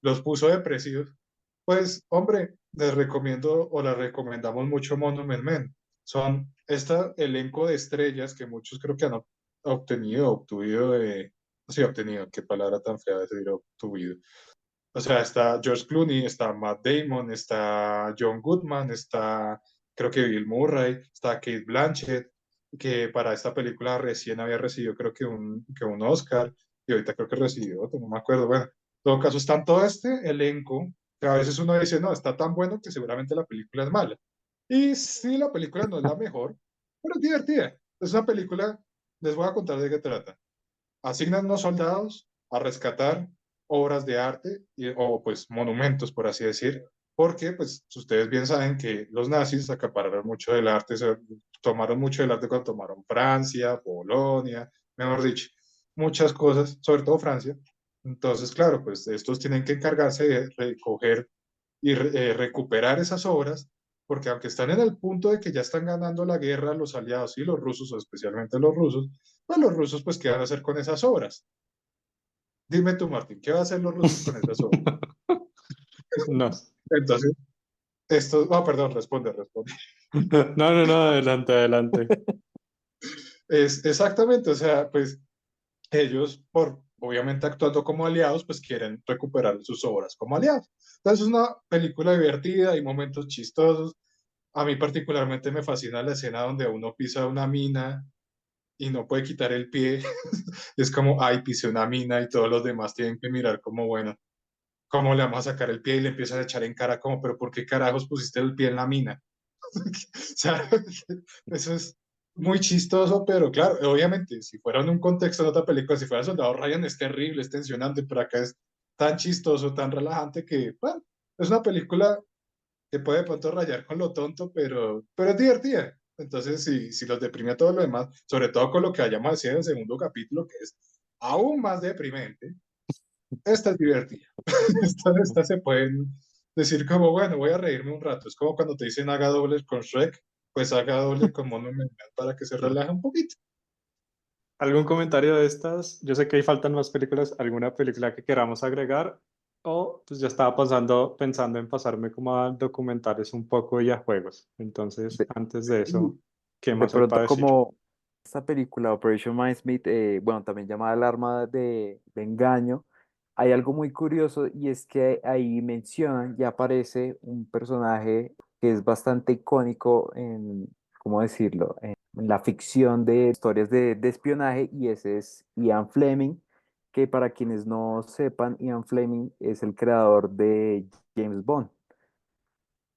[SPEAKER 3] los puso depresivos, pues, hombre, les recomiendo o les recomendamos mucho Monument Men. Son este elenco de estrellas que muchos creo que han obtenido, sí, obtenido, qué palabra tan fea de decir obtuvido. O sea, está George Clooney, está Matt Damon, está John Goodman, está creo que Bill Murray, está Kate Blanchett, que para esta película recién había recibido creo que un Oscar, y ahorita creo que recibió otro, no me acuerdo. Bueno, en todo caso está en todo este elenco, que a veces uno dice, no, está tan bueno que seguramente la película es mala. Y sí, la película no es la mejor, pero es divertida. Es una película, les voy a contar de qué trata. Asignan unos soldados a rescatar obras de arte o pues monumentos, por así decir, porque pues ustedes bien saben que los nazis acapararon mucho del arte, tomaron mucho del arte cuando tomaron Francia, Polonia, mejor dicho, muchas cosas, sobre todo Francia. Entonces, claro, pues estos tienen que encargarse de recoger y recuperar esas obras porque aunque están en el punto de que ya están ganando la guerra los aliados y los rusos, o especialmente los rusos pues ¿qué van a hacer con esas obras? Dime tú, Martín, ¿qué van a hacer los rusos con esas obras?
[SPEAKER 2] No,
[SPEAKER 3] Entonces, esto, perdón, responde.
[SPEAKER 2] no, adelante, adelante.
[SPEAKER 3] Es exactamente, o sea, pues ellos, por obviamente actuando como aliados, pues quieren recuperar sus obras como aliados. Entonces es una película divertida, hay momentos chistosos. A mí particularmente me fascina la escena donde uno pisa una mina y no puede quitar el pie. Es como, ay, pisé una mina y todos los demás tienen que mirar como, bueno, ¿cómo le vamos a sacar el pie? Y le empiezan a echar en cara como, pero ¿por qué carajos pusiste el pie en la mina? O sea, eso es muy chistoso, pero claro, obviamente, si fuera en un contexto de otra película, si fuera Soldado Ryan, es terrible, es tensionante, pero acá es tan chistoso, tan relajante que, bueno, es una película que puede de pronto rayar con lo tonto, pero es divertida. Entonces, si los deprime a todo lo demás, sobre todo con lo que vayamos a decir en el segundo capítulo, que es aún más deprimente, esta es divertida. Esta se pueden decir como, bueno, voy a reírme un rato. Es como cuando te dicen haga doble con Shrek, pues haga doble con Monumental para que se relaje un poquito.
[SPEAKER 2] ¿Algún comentario de estas? Yo sé que ahí faltan más películas. ¿Alguna película que queramos agregar? O pues ya estaba pensando en pasarme como a documentales un poco y a juegos. Entonces,
[SPEAKER 4] De,
[SPEAKER 2] antes de
[SPEAKER 3] Y
[SPEAKER 2] eso, ¿qué
[SPEAKER 4] de
[SPEAKER 2] más hay
[SPEAKER 4] pronto,
[SPEAKER 2] para decir?
[SPEAKER 4] como esta película Operation Mindsmith, bueno, también llamada El arma de engaño, hay algo muy curioso y es que ahí mencionan y aparece un personaje que es bastante icónico en, ¿cómo decirlo?, en la ficción de historias de espionaje, y ese es Ian Fleming, que para quienes no sepan, Ian Fleming es el creador de James Bond.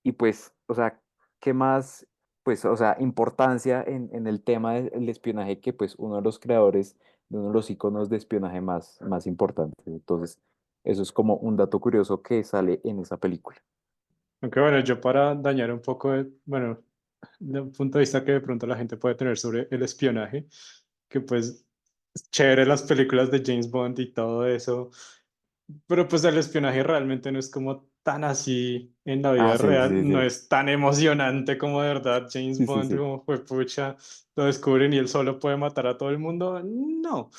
[SPEAKER 4] Y pues, o sea, ¿qué más, pues, o sea, importancia en el tema del espionaje, que pues uno de los creadores de uno de los iconos de espionaje más importantes? Entonces, eso es como un dato curioso que sale en esa película.
[SPEAKER 2] Aunque bueno, yo para dañar un poco, bueno, el punto de vista que de pronto la gente puede tener sobre el espionaje, que pues es chévere las películas de James Bond y todo eso, pero pues el espionaje realmente no es como tan así en la
[SPEAKER 4] Ah,
[SPEAKER 2] vida
[SPEAKER 4] sí,
[SPEAKER 2] real,
[SPEAKER 4] sí,
[SPEAKER 2] no
[SPEAKER 4] sí.
[SPEAKER 2] es tan emocionante como de verdad James
[SPEAKER 4] Sí, sí,
[SPEAKER 2] Bond,
[SPEAKER 4] sí.
[SPEAKER 2] como fue pucha, lo descubren y él solo puede matar a todo el mundo. No,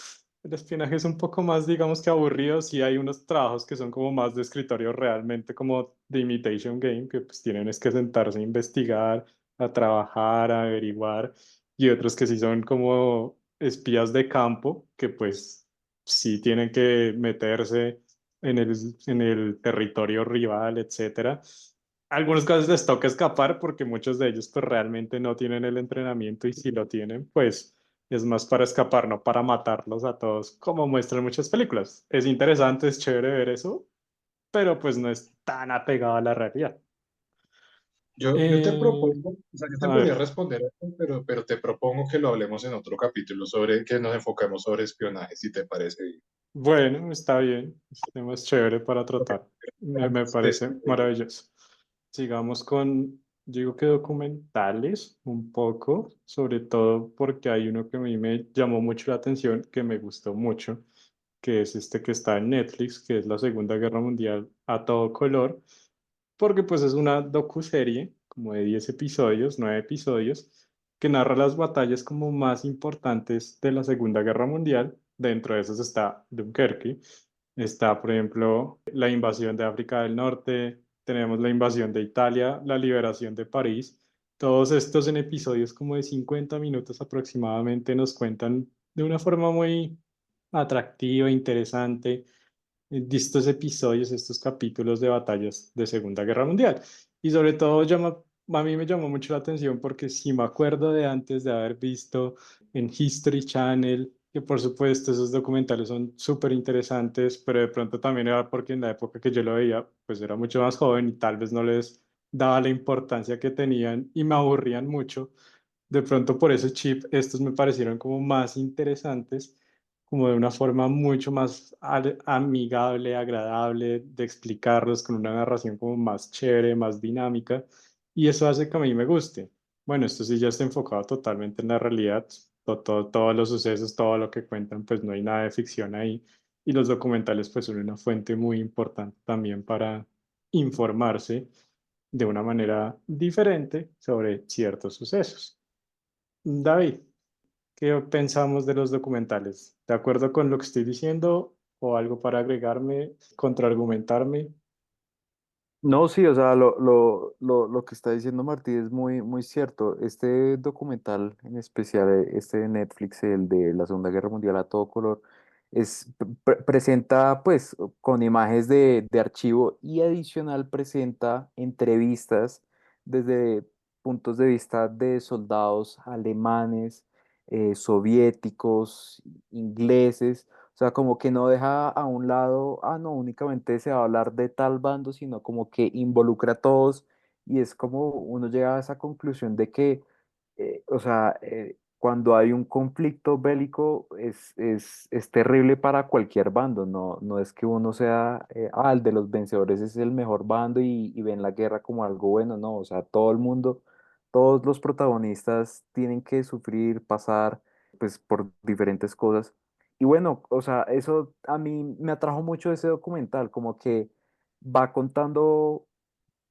[SPEAKER 2] el espionaje es un poco más, digamos que aburrido, sí hay unos trabajos que son como más de escritorio realmente, como The Imitation Game, que pues tienen es que sentarse a investigar, a trabajar, a averiguar, y otros que sí son como espías de campo, que pues sí tienen que meterse en el territorio rival, etcétera. Algunos casos les toca escapar porque muchos de ellos pues realmente no tienen el entrenamiento, y si lo tienen pues es más para escapar, no para matarlos a todos, como muestran muchas películas. Es interesante, es chévere ver eso, pero pues no es tan apegado a la realidad.
[SPEAKER 3] Yo te
[SPEAKER 2] Eh,
[SPEAKER 3] propongo, o sea, yo te
[SPEAKER 2] a
[SPEAKER 3] podría
[SPEAKER 2] ver,
[SPEAKER 3] responder esto, pero te propongo que lo hablemos en otro capítulo sobre que nos enfoquemos sobre espionaje, si te parece bien.
[SPEAKER 2] bueno, está bien, este tema es chévere para
[SPEAKER 3] Ok,
[SPEAKER 2] tratar, me
[SPEAKER 3] vamos,
[SPEAKER 2] parece maravilloso. Sigamos con, digo que documentales un poco, sobre todo porque hay uno que a mí me llamó mucho la atención, que me gustó mucho, que es este que está en Netflix, que es la Segunda Guerra Mundial a todo color, porque pues es una docuserie como de 10 episodios, 9 episodios, que narra las batallas como más importantes de la Segunda Guerra Mundial. Dentro de esas está Dunkerque, está por ejemplo la invasión de África del Norte, tenemos la invasión de Italia, la liberación de París. Todos estos en episodios como de 50 minutos aproximadamente nos cuentan de una forma muy atractiva, interesante, estos episodios, estos capítulos de batallas de Segunda Guerra Mundial. Y sobre todo a mí me llamó mucho la atención porque sí me acuerdo de antes de haber visto en History Channel, que por supuesto esos documentales son súper interesantes, pero de pronto también era porque en la época que yo lo veía, pues era mucho más joven y tal vez no les daba la importancia que tenían y me aburrían mucho. De pronto por ese chip, estos me parecieron como más interesantes, como de una forma mucho más amigable, agradable de explicarlos, con una narración como más chévere, más dinámica, y eso hace que a mí me guste. Bueno, esto sí ya está enfocado totalmente en la realidad, todos los sucesos, todo lo que cuentan, pues no hay nada de ficción ahí, y los documentales pues son una fuente muy importante también para informarse. de una manera diferente sobre ciertos sucesos. David, ¿qué pensamos de los documentales? ¿De acuerdo con lo que estoy diciendo o algo para agregarme, contraargumentarme?
[SPEAKER 4] No, sí, o sea, lo que está diciendo Martí es muy, muy cierto. Este documental, en especial este de Netflix, el de la Segunda Guerra Mundial a todo color, presenta pues con imágenes de archivo y adicional presenta entrevistas desde puntos de vista de soldados alemanes, soviéticos, ingleses. O sea, como que no deja a un lado, no, únicamente se va a hablar de tal bando, sino como que involucra a todos y es como uno llega a esa conclusión de que, o sea, cuando hay un conflicto bélico es terrible para cualquier bando, no, no es que uno sea, el de los vencedores es el mejor bando y ven la guerra como algo bueno, no, o sea, todo el mundo, todos los protagonistas tienen que sufrir, pasar, pues, por diferentes cosas. Y bueno, o sea, eso a mí me atrajo mucho ese documental, como que va contando,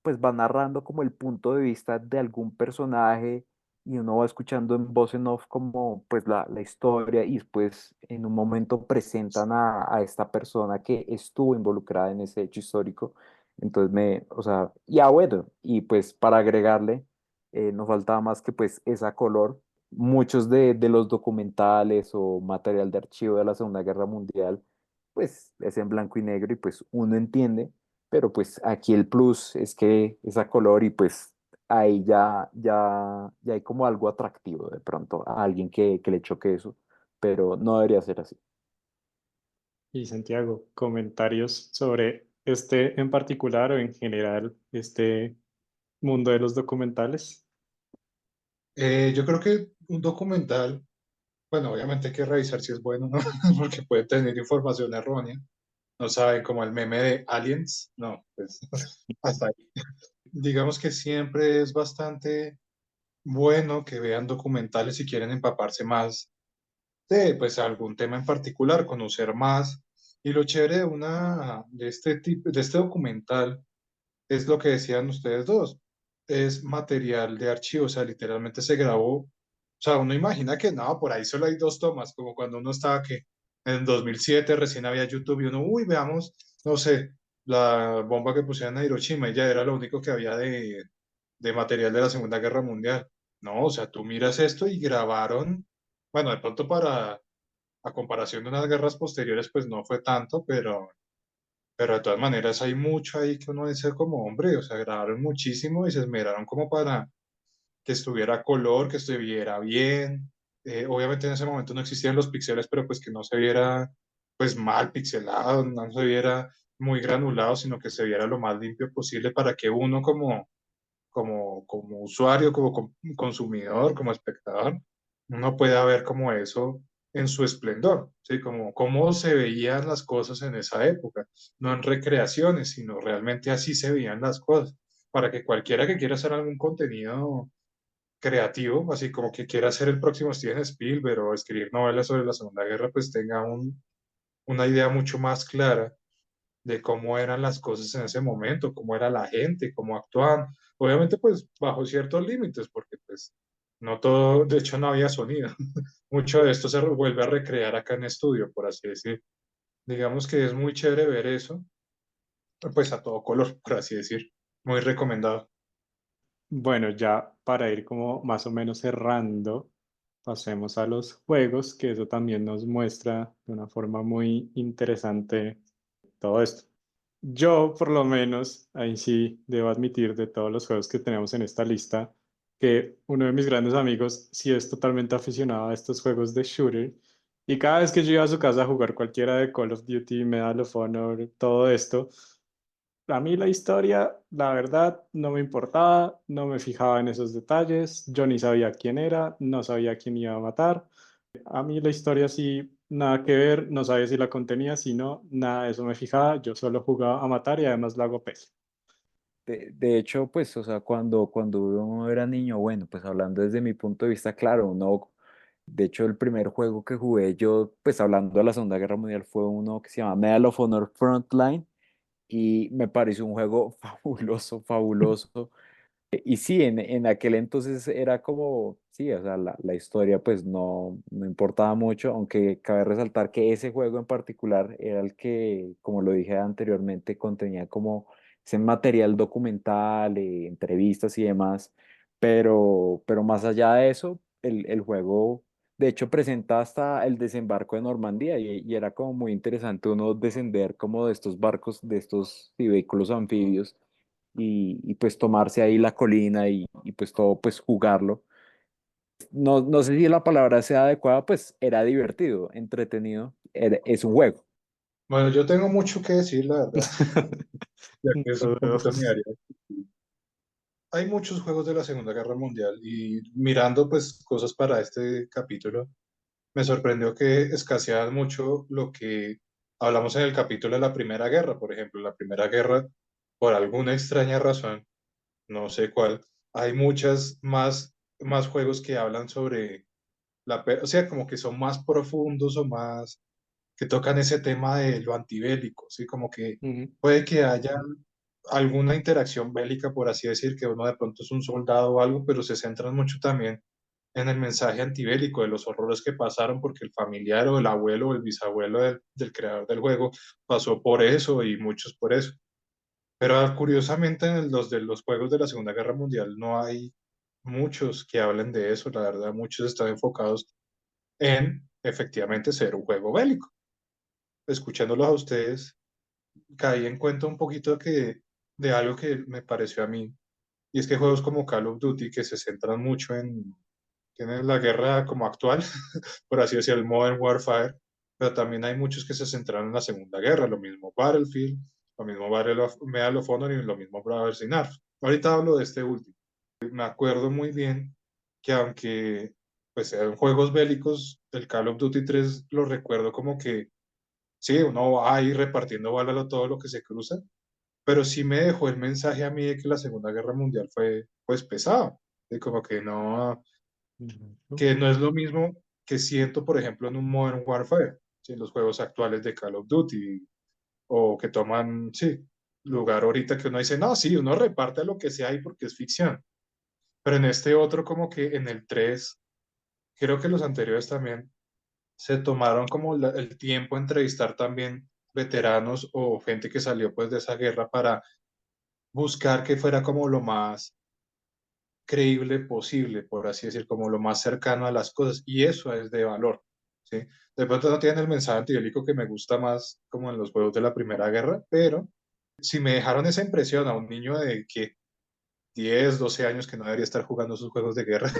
[SPEAKER 4] pues va narrando como el punto de vista de algún personaje y uno va escuchando en voz en off como pues la historia y después en un momento presentan a esta persona que estuvo involucrada en ese hecho histórico. Entonces o sea, ya bueno, y pues para agregarle, no faltaba más que pues esa color. Muchos de los documentales o material de archivo de la Segunda Guerra Mundial, pues es en blanco y negro y pues uno entiende, pero pues aquí el plus es que es a color y pues ahí ya hay como algo atractivo de pronto a alguien que le choque eso, pero no debería ser así.
[SPEAKER 2] Y Santiago, comentarios sobre este en particular o en general este mundo de los documentales.
[SPEAKER 3] Yo creo que un documental, bueno, obviamente hay que revisar si es bueno, ¿no? Porque puede tener información errónea. No saben, como el meme de Aliens, no, pues hasta ahí. Digamos que siempre es bastante bueno que vean documentales si quieren empaparse más de pues algún tema en particular, conocer más. Y lo chévere de este tipo, de este documental es lo que decían ustedes dos, es material de archivo, o sea, literalmente se grabó, o sea, uno imagina que no, por ahí solo hay dos tomas, como cuando uno estaba que en 2007 recién había YouTube y uno, uy, veamos, no sé, la bomba que pusieron a Hiroshima y ya era lo único que había de material de la Segunda Guerra Mundial. No, o sea, tú miras esto y grabaron, bueno, de pronto a comparación de unas guerras posteriores, pues no fue tanto, pero de todas maneras hay mucho ahí que uno dice como hombre, o sea, grabaron muchísimo y se esmeraron como para que estuviera a color, que estuviera bien. Obviamente en ese momento no existían los píxeles, pero pues que no se viera pues mal pixelado, no se viera muy granulado, sino que se viera lo más limpio posible para que uno como usuario, consumidor, como espectador, uno pueda ver como eso en su esplendor, ¿sí? Como cómo se veían las cosas en esa época, no en recreaciones, sino realmente así se veían las cosas, para que cualquiera que quiera hacer algún contenido creativo, así como que quiera ser el próximo Steven Spielberg o escribir novelas sobre la Segunda Guerra, pues tenga una idea mucho más clara de cómo eran las cosas en ese momento, cómo era la gente, cómo actuaban. Obviamente, pues bajo ciertos límites, porque pues no todo, de hecho no había sonido. Mucho de esto se vuelve a recrear acá en estudio, por así decir. Digamos que es muy chévere ver eso, pues a todo color, por así decir. Muy recomendado.
[SPEAKER 2] Bueno, ya para ir como más o menos cerrando, pasemos a los juegos, que eso también nos muestra de una forma muy interesante todo esto. Yo, por lo menos, ahí sí debo admitir de todos los juegos que tenemos en esta lista, que uno de mis grandes amigos sí es totalmente aficionado a estos juegos de shooter. Y cada vez que yo iba a su casa a jugar cualquiera de Call of Duty, Medal of Honor, todo esto, a mí la historia, la verdad, no me importaba, no me fijaba en esos detalles, yo ni sabía quién era, no sabía quién iba a matar. A mí la historia sí, nada que ver, no sabía si la contenía, si no, nada de eso me fijaba, yo solo jugaba a matar y además lo hago pésimo.
[SPEAKER 4] De hecho, pues, o sea, cuando uno era niño, bueno, pues hablando desde mi punto de vista, claro, uno, de hecho, el primer juego que jugué yo, pues hablando de la Segunda Guerra Mundial, fue uno que se llama Medal of Honor Frontline. y me pareció un juego fabuloso, fabuloso. Y sí, en aquel entonces era como, sí, o sea, la historia pues no importaba mucho, aunque cabe resaltar que ese juego en particular era el que, como lo dije anteriormente, contenía como ese material documental, entrevistas y demás, pero más allá de eso, el juego de hecho presenta hasta el desembarco de Normandía y era como muy interesante uno descender como de estos barcos, de estos sí, vehículos anfibios y pues tomarse ahí la colina y pues todo, pues jugarlo. No sé si la palabra sea adecuada, pues era divertido, entretenido, es un juego.
[SPEAKER 3] Bueno, yo tengo mucho que decir, la verdad, ya que es un poquito mi área. Hay muchos juegos de la Segunda Guerra Mundial y mirando pues cosas para este capítulo, me sorprendió que escaseaban mucho lo que hablamos en el capítulo de la Primera Guerra. Por ejemplo, la Primera Guerra, por alguna extraña razón, no sé cuál, hay más juegos que hablan sobre o sea, como que son más profundos o más, que tocan ese tema de lo antibélico, ¿sí? Como que
[SPEAKER 2] Ujú.
[SPEAKER 3] puede que haya alguna interacción bélica, por así decir, que uno de pronto es un soldado o algo, pero se centran mucho también en el mensaje antibélico de los horrores que pasaron porque el familiar o el abuelo o el bisabuelo del creador del juego pasó por eso y muchos por eso. Pero curiosamente en los de los juegos de la Segunda Guerra Mundial no hay muchos que hablen de eso, la verdad, muchos están enfocados en efectivamente ser un juego bélico. Escuchándolos a ustedes, caí en cuenta un poquito de algo que me pareció a mí, y es que juegos como Call of Duty, que se centran mucho tienen la guerra como actual, por así decirlo, el Modern Warfare, pero también hay muchos que se centraron en la Segunda Guerra, lo mismo Battlefield, lo mismo Medal of Honor y lo mismo Brothers in Arms. Ahorita hablo de este último. Me acuerdo muy bien que aunque pues eran juegos bélicos, el Call of Duty 3 lo recuerdo como que sí, uno va ahí repartiendo balas a todo lo que se cruza, pero sí me dejó el mensaje a mí de que la Segunda Guerra Mundial fue pues pesado, de como
[SPEAKER 2] Ujú.
[SPEAKER 3] que no es lo mismo que siento, por ejemplo, en un Modern Warfare, ¿sí? En los juegos actuales de Call of Duty, o que toman, sí, lugar ahorita que uno dice, no, sí, uno reparte lo que sea ahí porque es ficción, pero en este otro como que en el 3 creo que los anteriores también se tomaron como el tiempo de entrevistar también veteranos o gente que salió pues de esa guerra para buscar que fuera como lo más creíble posible, por así decir, como lo más cercano a las cosas. Y eso es de valor, ¿sí? De pronto no tienen el mensaje antibélico que me gusta más como en los juegos de la Primera Guerra, pero si me dejaron esa impresión a un niño de que 10 12 años que no debería estar jugando sus juegos de guerra,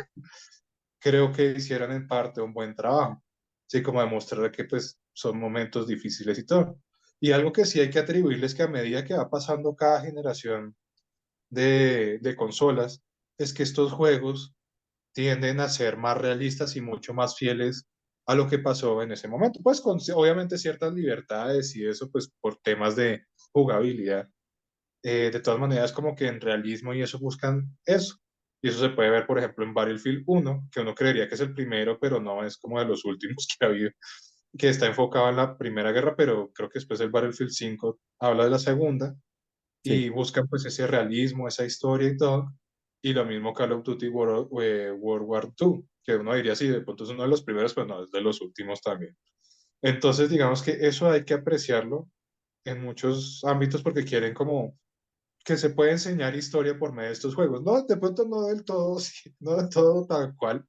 [SPEAKER 3] creo que hicieron en parte un buen trabajo, sí, como demostrar que pues son momentos difíciles y todo. Y algo que sí hay que atribuirles que a medida que va pasando cada generación de consolas, es que estos juegos tienden a ser más realistas y mucho más fieles a lo que pasó en ese momento. Pues con obviamente ciertas libertades y eso, pues por temas de jugabilidad. De todas maneras, como que en realismo y eso buscan eso. Y eso se puede ver, por ejemplo, en Battlefield 1, que uno creería que es el primero, pero no, es como de los últimos que ha habido, que está enfocado en la Primera Guerra, pero creo que después el Battlefield 5 habla de la Segunda
[SPEAKER 4] Sí.
[SPEAKER 3] y buscan pues ese realismo, esa historia y todo. Y lo mismo Call of Duty World War II, que uno diría, sí, de pronto es uno de los primeros, pero no, es de los últimos también. Entonces, digamos que eso hay que apreciarlo en muchos ámbitos porque quieren como que se puede enseñar historia por medio de estos juegos. No, de pronto no del todo, sí, no del todo tal cual.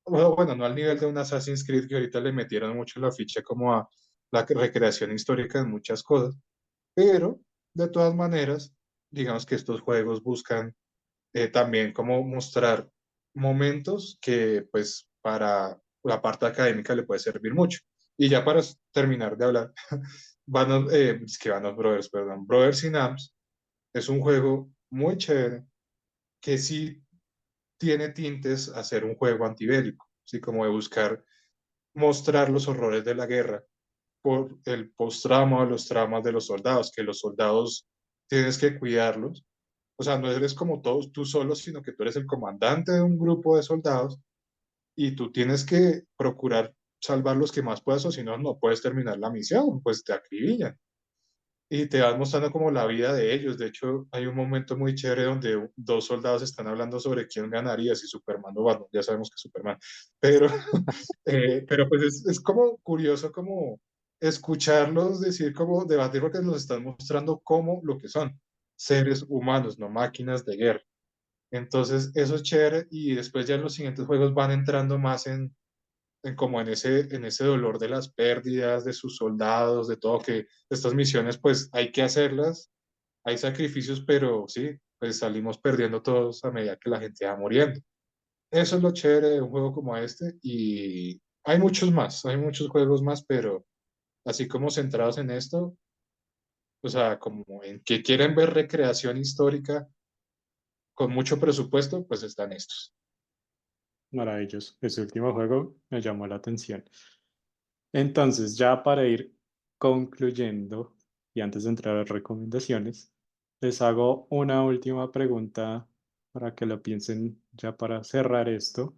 [SPEAKER 3] Bueno, no al nivel de un Assassin's Creed que ahorita le metieron mucho la ficha como a la recreación histórica en muchas cosas, pero de todas maneras, digamos que estos juegos buscan también como mostrar momentos que pues para la parte académica le puede servir mucho. Y ya para terminar de hablar, es que Vanos Brothers, perdón, Brothers in Arms es un juego muy chévere que sí tiene tintes a ser un juego antibélico, así como de buscar mostrar los horrores de la guerra por el post-trauma o los traumas de los soldados, que los soldados tienes que cuidarlos. O sea, no eres como todos tú solo, sino que tú eres el comandante de un grupo de soldados y tú tienes que procurar salvar los que más puedas o si no, no puedes terminar la misión, pues te acribillan. y te van mostrando como la vida de ellos. De hecho, hay un momento muy chévere donde dos soldados están hablando sobre quién ganaría, si Superman o Batman. Ya sabemos que Superman, pero, pero pues es como curioso como escucharlos decir, como debatir, porque nos están mostrando como lo que son, seres humanos, no máquinas de guerra. Entonces, eso es chévere y después ya en los siguientes juegos van entrando más como en ese dolor de las pérdidas, de sus soldados, de todo, que estas misiones pues hay que hacerlas, hay sacrificios, pero sí, pues salimos perdiendo todos a medida que la gente va muriendo. Eso es lo chévere de un juego como este y hay muchos más, hay muchos juegos más, pero así como centrados en esto, o sea, como en que quieren ver recreación histórica con mucho presupuesto, pues están estos.
[SPEAKER 2] Maravilloso. Ese último juego me llamó la atención. Entonces, ya para ir concluyendo y antes de entrar a recomendaciones, les hago una última pregunta para que lo piensen ya para cerrar esto.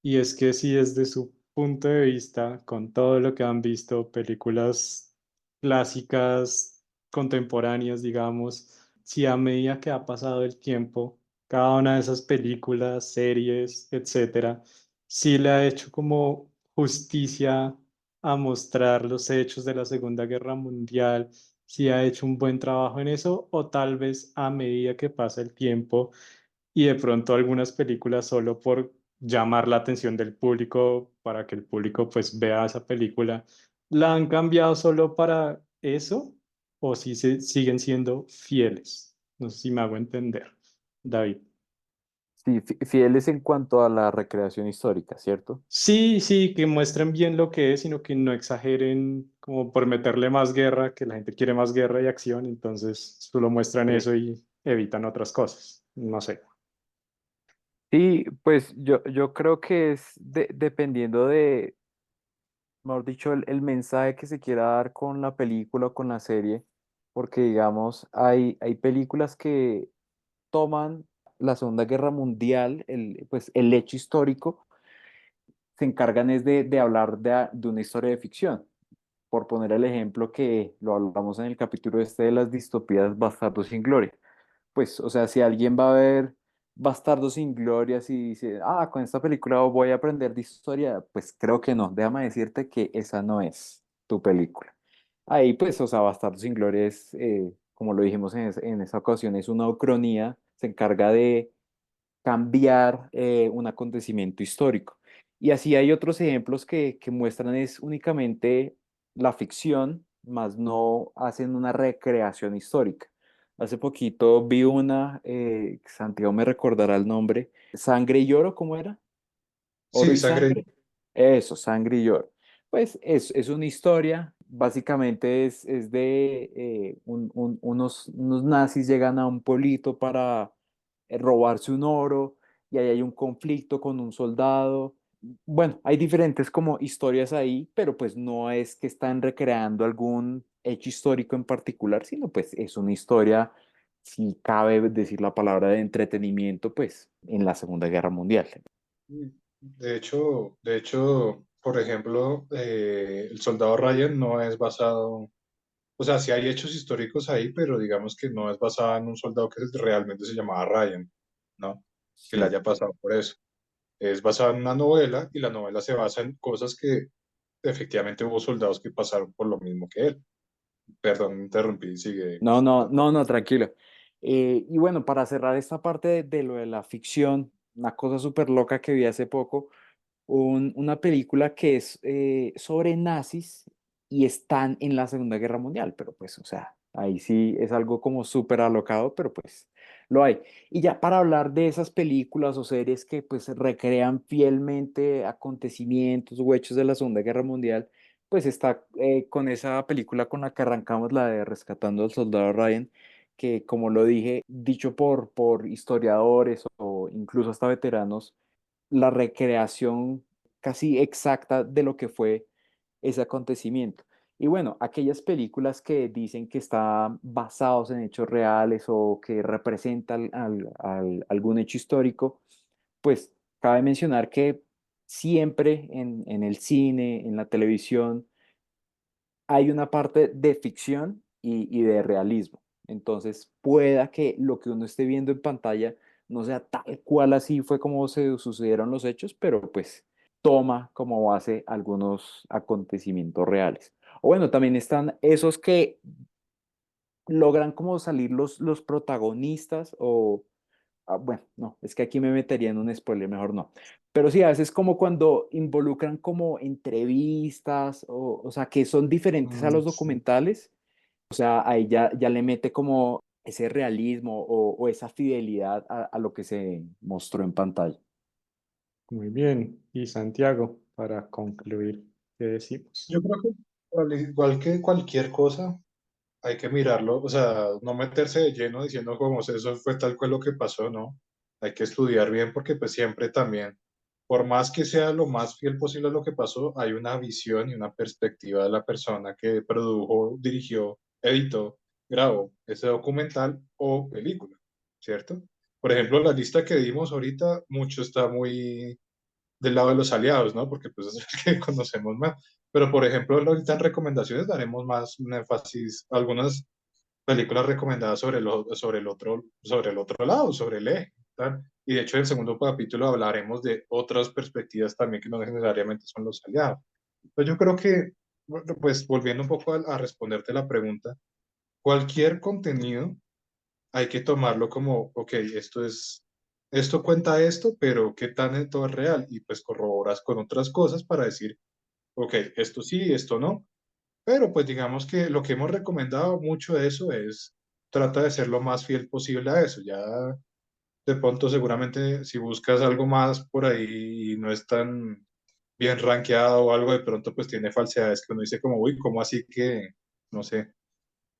[SPEAKER 2] Y es que si desde su punto de vista, con todo lo que han visto, películas clásicas, contemporáneas, digamos, si a medida que ha pasado el tiempo, cada una de esas películas, series, etcétera, si le ha hecho como justicia a mostrar los hechos de la Segunda Guerra Mundial, si ha hecho un buen trabajo en eso, o tal vez a medida que pasa el tiempo y de pronto algunas películas solo por llamar la atención del público para que el público pues vea esa película, ¿la han cambiado solo para eso o si se siguen siendo fieles? No sé si me hago entender, David.
[SPEAKER 4] Sí, fieles en cuanto a la recreación histórica, ¿cierto?
[SPEAKER 2] Sí, sí, que muestren bien lo que es, sino que no exageren como por meterle más guerra, que la gente quiere más guerra y acción, entonces solo muestran
[SPEAKER 4] Sí.
[SPEAKER 2] eso y evitan otras cosas. No sé.
[SPEAKER 4] Sí, pues yo creo que es dependiendo de, mejor dicho, el mensaje que se quiera dar con la película o con la serie, porque digamos, hay películas que toman la Segunda Guerra Mundial, pues el hecho histórico, se encargan es de hablar de una historia de ficción. Por poner el ejemplo que lo hablamos en el capítulo este de las distopías Bastardos sin Gloria. Pues, o sea, si alguien va a ver Bastardos sin Gloria y dice, ah, con esta película voy a aprender de historia, pues creo que no. Déjame decirte que esa no es tu película. Ahí, pues, o sea, Bastardos sin Gloria es, como lo dijimos en esa ocasión, es una ucronía, se encarga de cambiar un acontecimiento histórico. Y así hay otros ejemplos que muestran es únicamente la ficción, más no hacen una recreación histórica. Hace poquito vi una, Santiago me recordará el nombre, Sangre y Oro, ¿cómo era? Oro
[SPEAKER 3] Sí,
[SPEAKER 4] y
[SPEAKER 3] sangre.
[SPEAKER 4] Sangre. Eso, Sangre y Lloro. Pues es una historia, básicamente es de unos nazis llegan a un pueblito para robarse un oro y ahí hay un conflicto con un soldado. Bueno, hay diferentes como historias ahí, pero pues no es que están recreando algún hecho histórico en particular, sino pues es una historia, si cabe decir la palabra de entretenimiento, pues en la Segunda Guerra Mundial.
[SPEAKER 3] De hecho, por ejemplo, El Soldado Ryan no es basado, o sea, sí hay hechos históricos ahí, pero digamos que no es basado en un soldado que realmente se llamaba Ryan, ¿no? Que le
[SPEAKER 4] Sí.
[SPEAKER 3] haya pasado por eso. Es basado en una novela y la novela se basa en cosas que efectivamente hubo soldados que pasaron por lo mismo que él. Perdón, me interrumpí, sigue.
[SPEAKER 4] No, no, no, no, tranquilo. Y bueno, para cerrar esta parte de lo de la ficción, una cosa súper loca que vi hace poco, una película que es sobre nazis y están en la Segunda Guerra Mundial, pero pues, o sea, ahí sí es algo como súper alocado, pero pues lo hay. Y ya para hablar de esas películas o series que pues recrean fielmente acontecimientos o hechos de la Segunda Guerra Mundial, pues está con esa película con la que arrancamos, la de Rescatando al Soldado Ryan, que como lo dije, dicho por historiadores o incluso hasta veteranos, la recreación casi exacta de lo que fue ese acontecimiento. Y bueno, aquellas películas que dicen que están basados en hechos reales o que representan algún hecho histórico, pues cabe mencionar que siempre en el cine, en la televisión, hay una parte de ficción y de realismo. Entonces, pueda que lo que uno esté viendo en pantalla no sea tal cual así fue como se sucedieron los hechos, pero pues toma como base algunos acontecimientos reales. O bueno, también están esos que logran como salir los protagonistas o, bueno, no, es que aquí me metería en un spoiler, mejor no. Pero sí, a veces como cuando involucran como entrevistas o sea, que son diferentes a los
[SPEAKER 3] Sí.
[SPEAKER 4] documentales, o sea, ahí ya le mete como ese realismo o esa fidelidad a lo que se mostró en pantalla.
[SPEAKER 2] Muy bien. Y Santiago, para concluir, ¿qué decimos?
[SPEAKER 3] Yo creo que al igual que cualquier cosa, hay que mirarlo, o sea, no meterse de lleno diciendo como "Si eso fue tal cual lo que pasó", ¿no? Hay que estudiar bien porque pues siempre también, por más que sea lo más fiel posible a lo que pasó, hay una visión y una perspectiva de la persona que produjo, dirigió, editó, grabó ese documental o película, ¿cierto? Por ejemplo, la lista que dimos ahorita, mucho está muy del lado de los aliados, ¿no? Porque pues es el que conocemos más. Pero por ejemplo, ahorita en recomendaciones daremos más un énfasis a algunas películas recomendadas sobre el otro lado, sobre el eje, ¿tal? Y de hecho en el segundo capítulo hablaremos de otras perspectivas también que no necesariamente son los aliados. Pues yo creo que, bueno, pues volviendo un poco a responderte la pregunta, cualquier contenido hay que tomarlo como, ok, esto cuenta esto, pero ¿qué tan de todo es real? Y pues corroboras con otras cosas para decir, ok, esto sí, esto no. Pero pues digamos que lo que hemos recomendado mucho de eso es, trata de ser lo más fiel posible a eso. Ya de pronto seguramente si buscas algo más por ahí y no es tan bien rankeado o algo, de pronto pues tiene falsedades que uno dice como, uy, ¿cómo así que, no sé,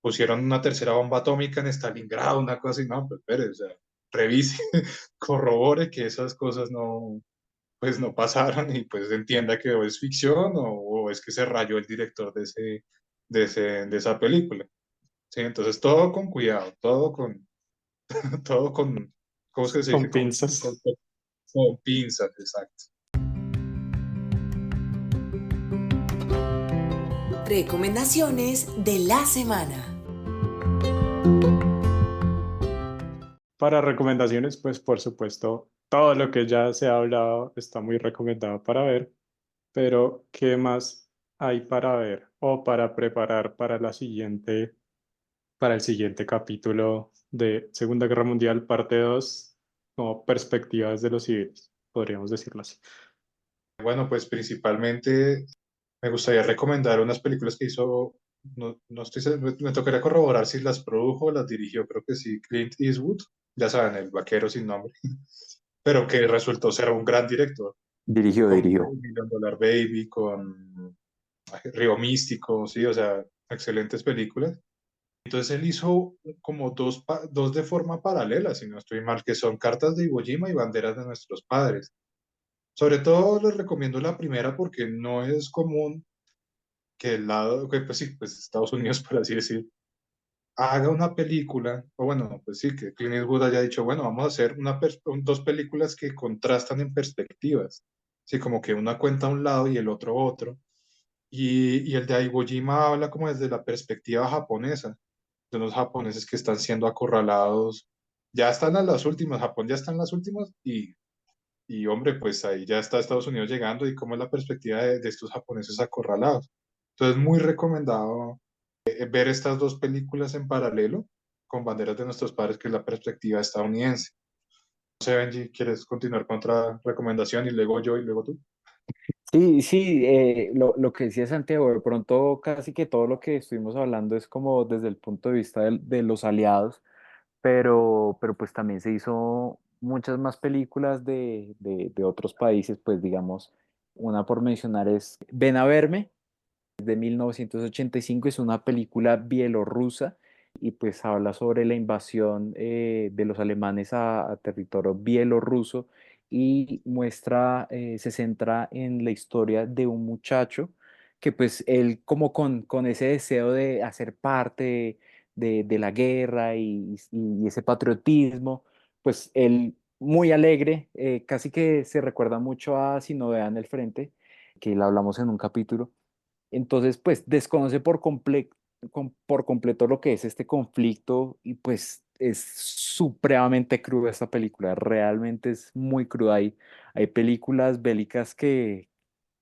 [SPEAKER 3] pusieron una tercera bomba atómica en Stalingrado, una cosa así? No, pues espere, o sea, revise, corrobore que esas cosas no, pues no pasaron y pues entienda que o es ficción o es que se rayó el director de esa película. Sí, entonces todo con cuidado, todo con, todo con, ¿cómo es que se
[SPEAKER 2] Con
[SPEAKER 3] dice?
[SPEAKER 2] pinzas.
[SPEAKER 3] Con pinzas, exacto.
[SPEAKER 1] Recomendaciones de la semana.
[SPEAKER 2] Para recomendaciones, pues por supuesto, todo lo que ya se ha hablado está muy recomendado para ver, pero ¿qué más hay para ver o para preparar para para el siguiente capítulo de Segunda Guerra Mundial, parte 2 como perspectivas de los civiles, podríamos decirlo así?
[SPEAKER 3] Bueno, pues principalmente me gustaría recomendar unas películas que hizo, no, no estoy, me tocaría corroborar si las produjo o las dirigió, creo que sí, Clint Eastwood, ya saben, el vaquero sin nombre, pero que resultó ser un gran director, con
[SPEAKER 4] Dirigió.
[SPEAKER 3] Million Dollar Baby, con Río Místico, sí, o sea, excelentes películas. Entonces él hizo como dos de forma paralela, si no estoy mal, que son Cartas de Iwo Jima y Banderas de Nuestros Padres. Sobre todo les recomiendo la primera porque no es común que el lado, que pues sí, pues Estados Unidos, por así decir, haga una película, o bueno, pues sí, que Clint Eastwood haya dicho, bueno, vamos a hacer dos películas que contrastan en perspectivas. Sí, como que una cuenta un lado y el otro otro. Y el de Iwo Jima habla como desde la perspectiva japonesa, de unos japoneses que están siendo acorralados. Ya están en las últimas, Japón ya está en las últimas y hombre, pues ahí ya está Estados Unidos llegando y cómo es la perspectiva de estos japoneses acorralados. Entonces, muy recomendado ver estas dos películas en paralelo con Banderas de Nuestros Padres, que es la perspectiva estadounidense. No sé, Benji, ¿quieres continuar con otra recomendación y luego yo y luego tú?
[SPEAKER 4] Sí, sí, lo que decía Santiago, de pronto casi que todo lo que estuvimos hablando es como desde el punto de vista de los aliados, pero pues también se hizo muchas más películas de otros países, pues digamos, una por mencionar es Ven a verme, de 1985, es una película bielorrusa y pues habla sobre la invasión de los alemanes a territorio bielorruso y muestra, se centra en la historia de un muchacho que pues él como con ese deseo de hacer parte de la guerra y ese patriotismo, pues él muy alegre, casi que se recuerda mucho a Si no vean el frente, que la hablamos en un capítulo entonces, pues desconoce por por completo lo que es este conflicto y pues es supremamente cruda esta película, realmente es muy cruda. Hay películas bélicas que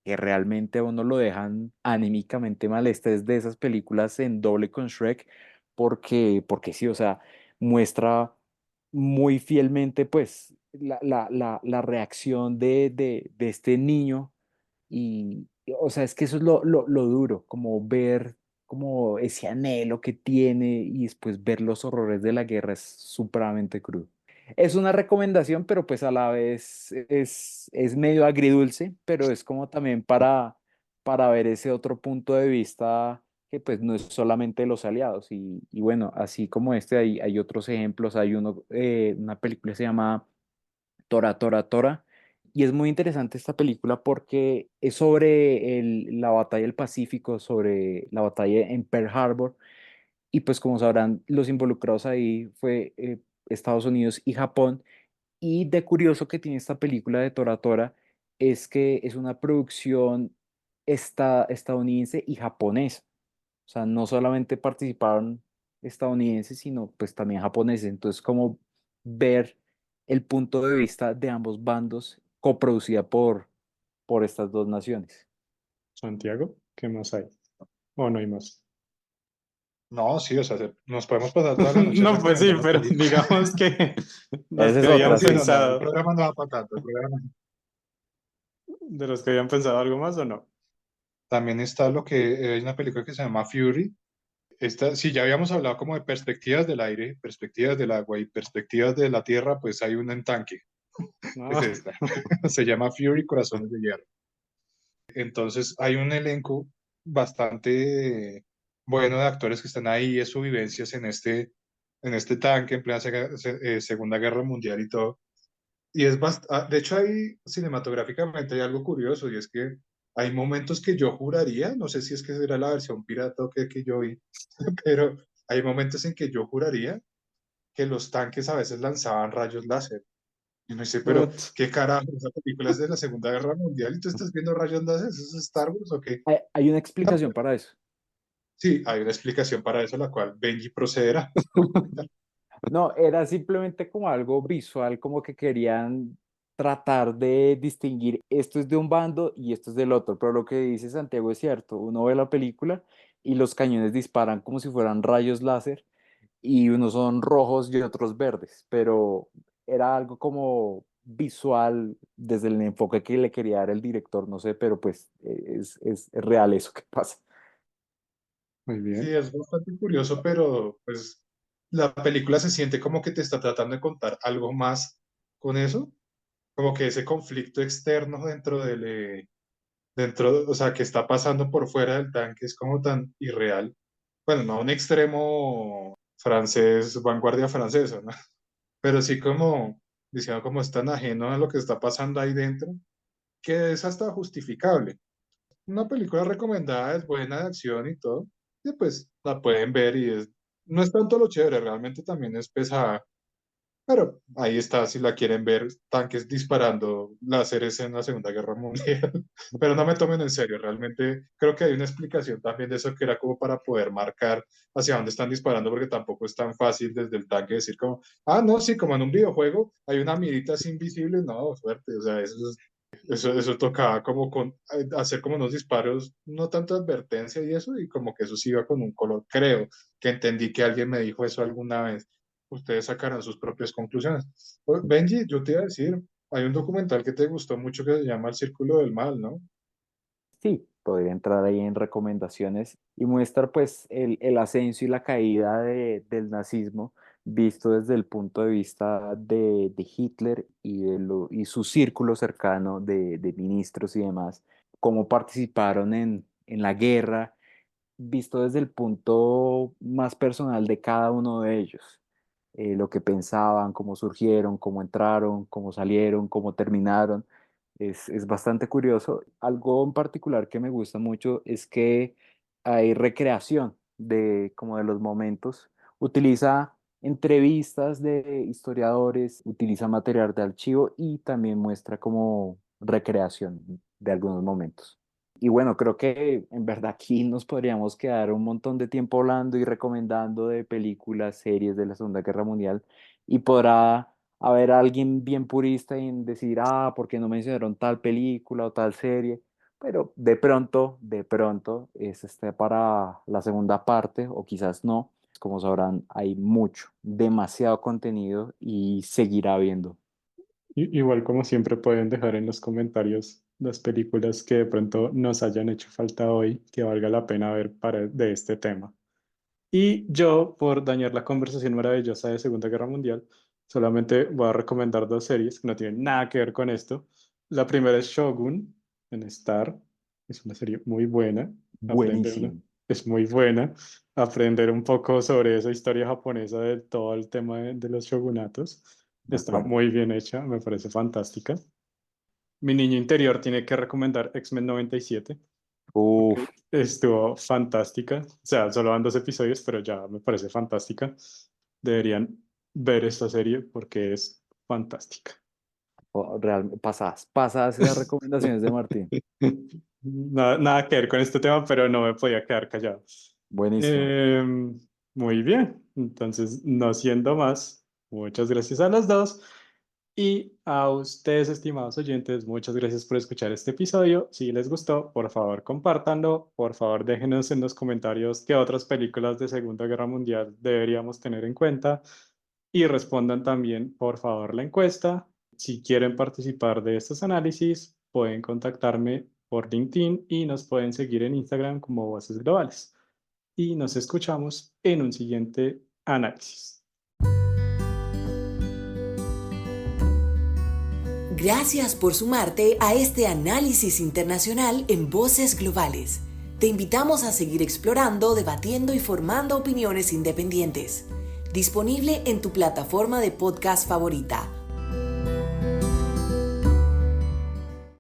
[SPEAKER 4] realmente a uno lo dejan anímicamente mal. Esta es de esas películas en doble con Shrek, porque sí, o sea, muestra muy fielmente pues la reacción de este niño o sea, es que eso es lo duro, como ver como ese anhelo que tiene y después ver los horrores de la guerra es supremamente crudo. Es una recomendación, pero pues a la vez es medio agridulce, pero es como también para ver ese otro punto de vista que pues no es solamente los aliados. Y bueno, así como este hay otros ejemplos. Hay una película que se llama Tora, Tora, Tora. Y es muy interesante esta película porque es sobre la batalla del Pacífico, sobre la batalla en Pearl Harbor. Y pues como sabrán, los involucrados ahí fue Estados Unidos y Japón. Y de curioso que tiene esta película de Tora Tora es que es una producción estadounidense y japonesa. O sea, no solamente participaron estadounidenses, sino pues también japoneses. Entonces, como ver el punto de vista de ambos bandos coproducida por estas dos naciones.
[SPEAKER 2] Santiago, ¿qué más hay? ¿O no hay más?
[SPEAKER 3] No, sí, o sea, nos podemos pasar toda la noche
[SPEAKER 2] No, pues sí,
[SPEAKER 3] recomendando
[SPEAKER 2] pero
[SPEAKER 3] películas.
[SPEAKER 2] digamos que los
[SPEAKER 4] Esa
[SPEAKER 2] que
[SPEAKER 4] es
[SPEAKER 2] habían
[SPEAKER 4] otra,
[SPEAKER 3] Sí, no,
[SPEAKER 4] sí.
[SPEAKER 3] no, el
[SPEAKER 2] pensado,
[SPEAKER 3] programa no va para tanto.
[SPEAKER 2] de los que habían pensado algo más o no.
[SPEAKER 3] También está lo que hay una película que se llama Fury. Esta, si ya habíamos hablado como de perspectivas del aire, perspectivas del agua y perspectivas de la tierra, pues hay una en tanque, es
[SPEAKER 2] Ah,
[SPEAKER 3] esta. Se llama Fury Corazones de Hierro. Entonces hay un elenco bastante bueno de actores que están ahí, es su vivencias en este tanque en plena Segunda Guerra Mundial y todo. Y es de hecho, hay cinematográficamente hay algo curioso y es que hay momentos que yo juraría, no sé si es que será la versión pirata o que yo vi, pero hay momentos en que yo juraría que los tanques a veces lanzaban rayos láser. Y no sé, pero
[SPEAKER 2] what?
[SPEAKER 3] ¿qué carajo? Esa película es de la Segunda Guerra Mundial y tú estás viendo rayos láser, ¿eso es Star Wars o qué?
[SPEAKER 4] Hay una explicación para eso.
[SPEAKER 3] Sí, hay una explicación para eso, la cual Benji procederá.
[SPEAKER 4] No, era simplemente como algo visual, como que querían tratar de distinguir esto es de un bando y esto es del otro, pero lo que dice Santiago es cierto, uno ve la película y los cañones disparan como si fueran rayos láser y unos son rojos y otros verdes, pero era algo como visual desde el enfoque que le quería dar el director, no sé, pero pues es real eso que pasa.
[SPEAKER 2] Muy
[SPEAKER 3] Sí,
[SPEAKER 2] bien.
[SPEAKER 3] es bastante curioso, pero pues la película se siente como que te está tratando de contar algo más con eso, como que ese conflicto externo o sea, que está pasando por fuera del tanque es como tan irreal. Bueno, no a un extremo francés, vanguardia francesa, ¿no? Pero sí como diciendo como es tan ajeno a lo que está pasando ahí dentro, que es hasta justificable. Una película recomendada, es buena de acción y todo, y pues la pueden ver y no es tanto lo chévere, realmente también es pesada, pero ahí está si la quieren ver, tanques disparando láseres en la Segunda Guerra Mundial, pero no me tomen en serio, realmente creo que hay una explicación también de eso que era como para poder marcar hacia dónde están disparando, porque tampoco es tan fácil desde el tanque decir como, ah, no, sí, como en un videojuego hay una mirita así invisible, no, suerte, o sea, eso tocaba como hacer como unos disparos, no tanto advertencia y eso, y como que eso sí iba con un color. Creo que entendí que alguien me dijo eso alguna vez. Ustedes sacarán sus propias conclusiones. Benji, yo te iba a decir, hay un documental que te gustó mucho que se llama El Círculo del Mal, ¿no?
[SPEAKER 4] Sí, podría entrar ahí en recomendaciones y muestra pues el ascenso y la caída del nazismo visto desde el punto de vista de Hitler y su círculo cercano de ministros y demás, cómo participaron en la guerra, visto desde el punto más personal de cada uno de ellos, lo que pensaban, cómo surgieron, cómo entraron, cómo salieron, cómo terminaron. Es bastante curioso. Algo en particular que me gusta mucho es que hay recreación como de los momentos. Utiliza entrevistas de historiadores, utiliza material de archivo y también muestra como recreación de algunos momentos. Y bueno, creo que en verdad aquí nos podríamos quedar un montón de tiempo hablando y recomendando de películas, series de la Segunda Guerra Mundial y podrá haber alguien bien purista en decir, ah, ¿por qué no mencionaron tal película o tal serie? Pero de pronto es para la segunda parte o quizás no. Como sabrán, hay mucho, demasiado contenido y seguirá habiendo.
[SPEAKER 2] Igual como siempre pueden dejar en los comentarios las películas que de pronto nos hayan hecho falta hoy, que valga la pena ver de este tema. Y yo, por dañar la conversación maravillosa de Segunda Guerra Mundial, solamente voy a recomendar dos series que no tienen nada que ver con esto. La primera es Shogun, en Star. Es una serie muy buena.
[SPEAKER 4] Buenísimo.
[SPEAKER 2] Es muy buena. Aprender un poco sobre esa historia japonesa de todo el tema de los shogunatos.
[SPEAKER 4] De
[SPEAKER 2] Está
[SPEAKER 4] acuerdo.
[SPEAKER 2] muy bien hecha, me parece fantástica. Mi niño interior tiene que recomendar X-Men 97 porque
[SPEAKER 4] Uf,
[SPEAKER 2] estuvo fantástica. O sea, solo van 2 episodios, pero ya me parece fantástica. Deberían ver esta serie porque es fantástica.
[SPEAKER 4] pasadas esas recomendaciones de Martín.
[SPEAKER 2] Nada que ver con este tema, pero no me podía quedar callado.
[SPEAKER 4] Buenísimo.
[SPEAKER 2] Em, Muy bien, entonces, no siendo más, muchas gracias a los dos. Y a ustedes, estimados oyentes, muchas gracias por escuchar este episodio. Si les gustó, por favor, compártanlo. Por favor, déjenos en los comentarios qué otras películas de Segunda Guerra Mundial deberíamos tener en cuenta. Y respondan también, por favor, la encuesta. Si quieren participar de estos análisis, pueden contactarme por LinkedIn y nos pueden seguir en Instagram como Voces Globales. Y nos escuchamos en un siguiente análisis.
[SPEAKER 1] Gracias por sumarte a este análisis internacional en Voces Globales. Te invitamos a seguir explorando, debatiendo y formando opiniones independientes. Disponible en tu plataforma de podcast favorita.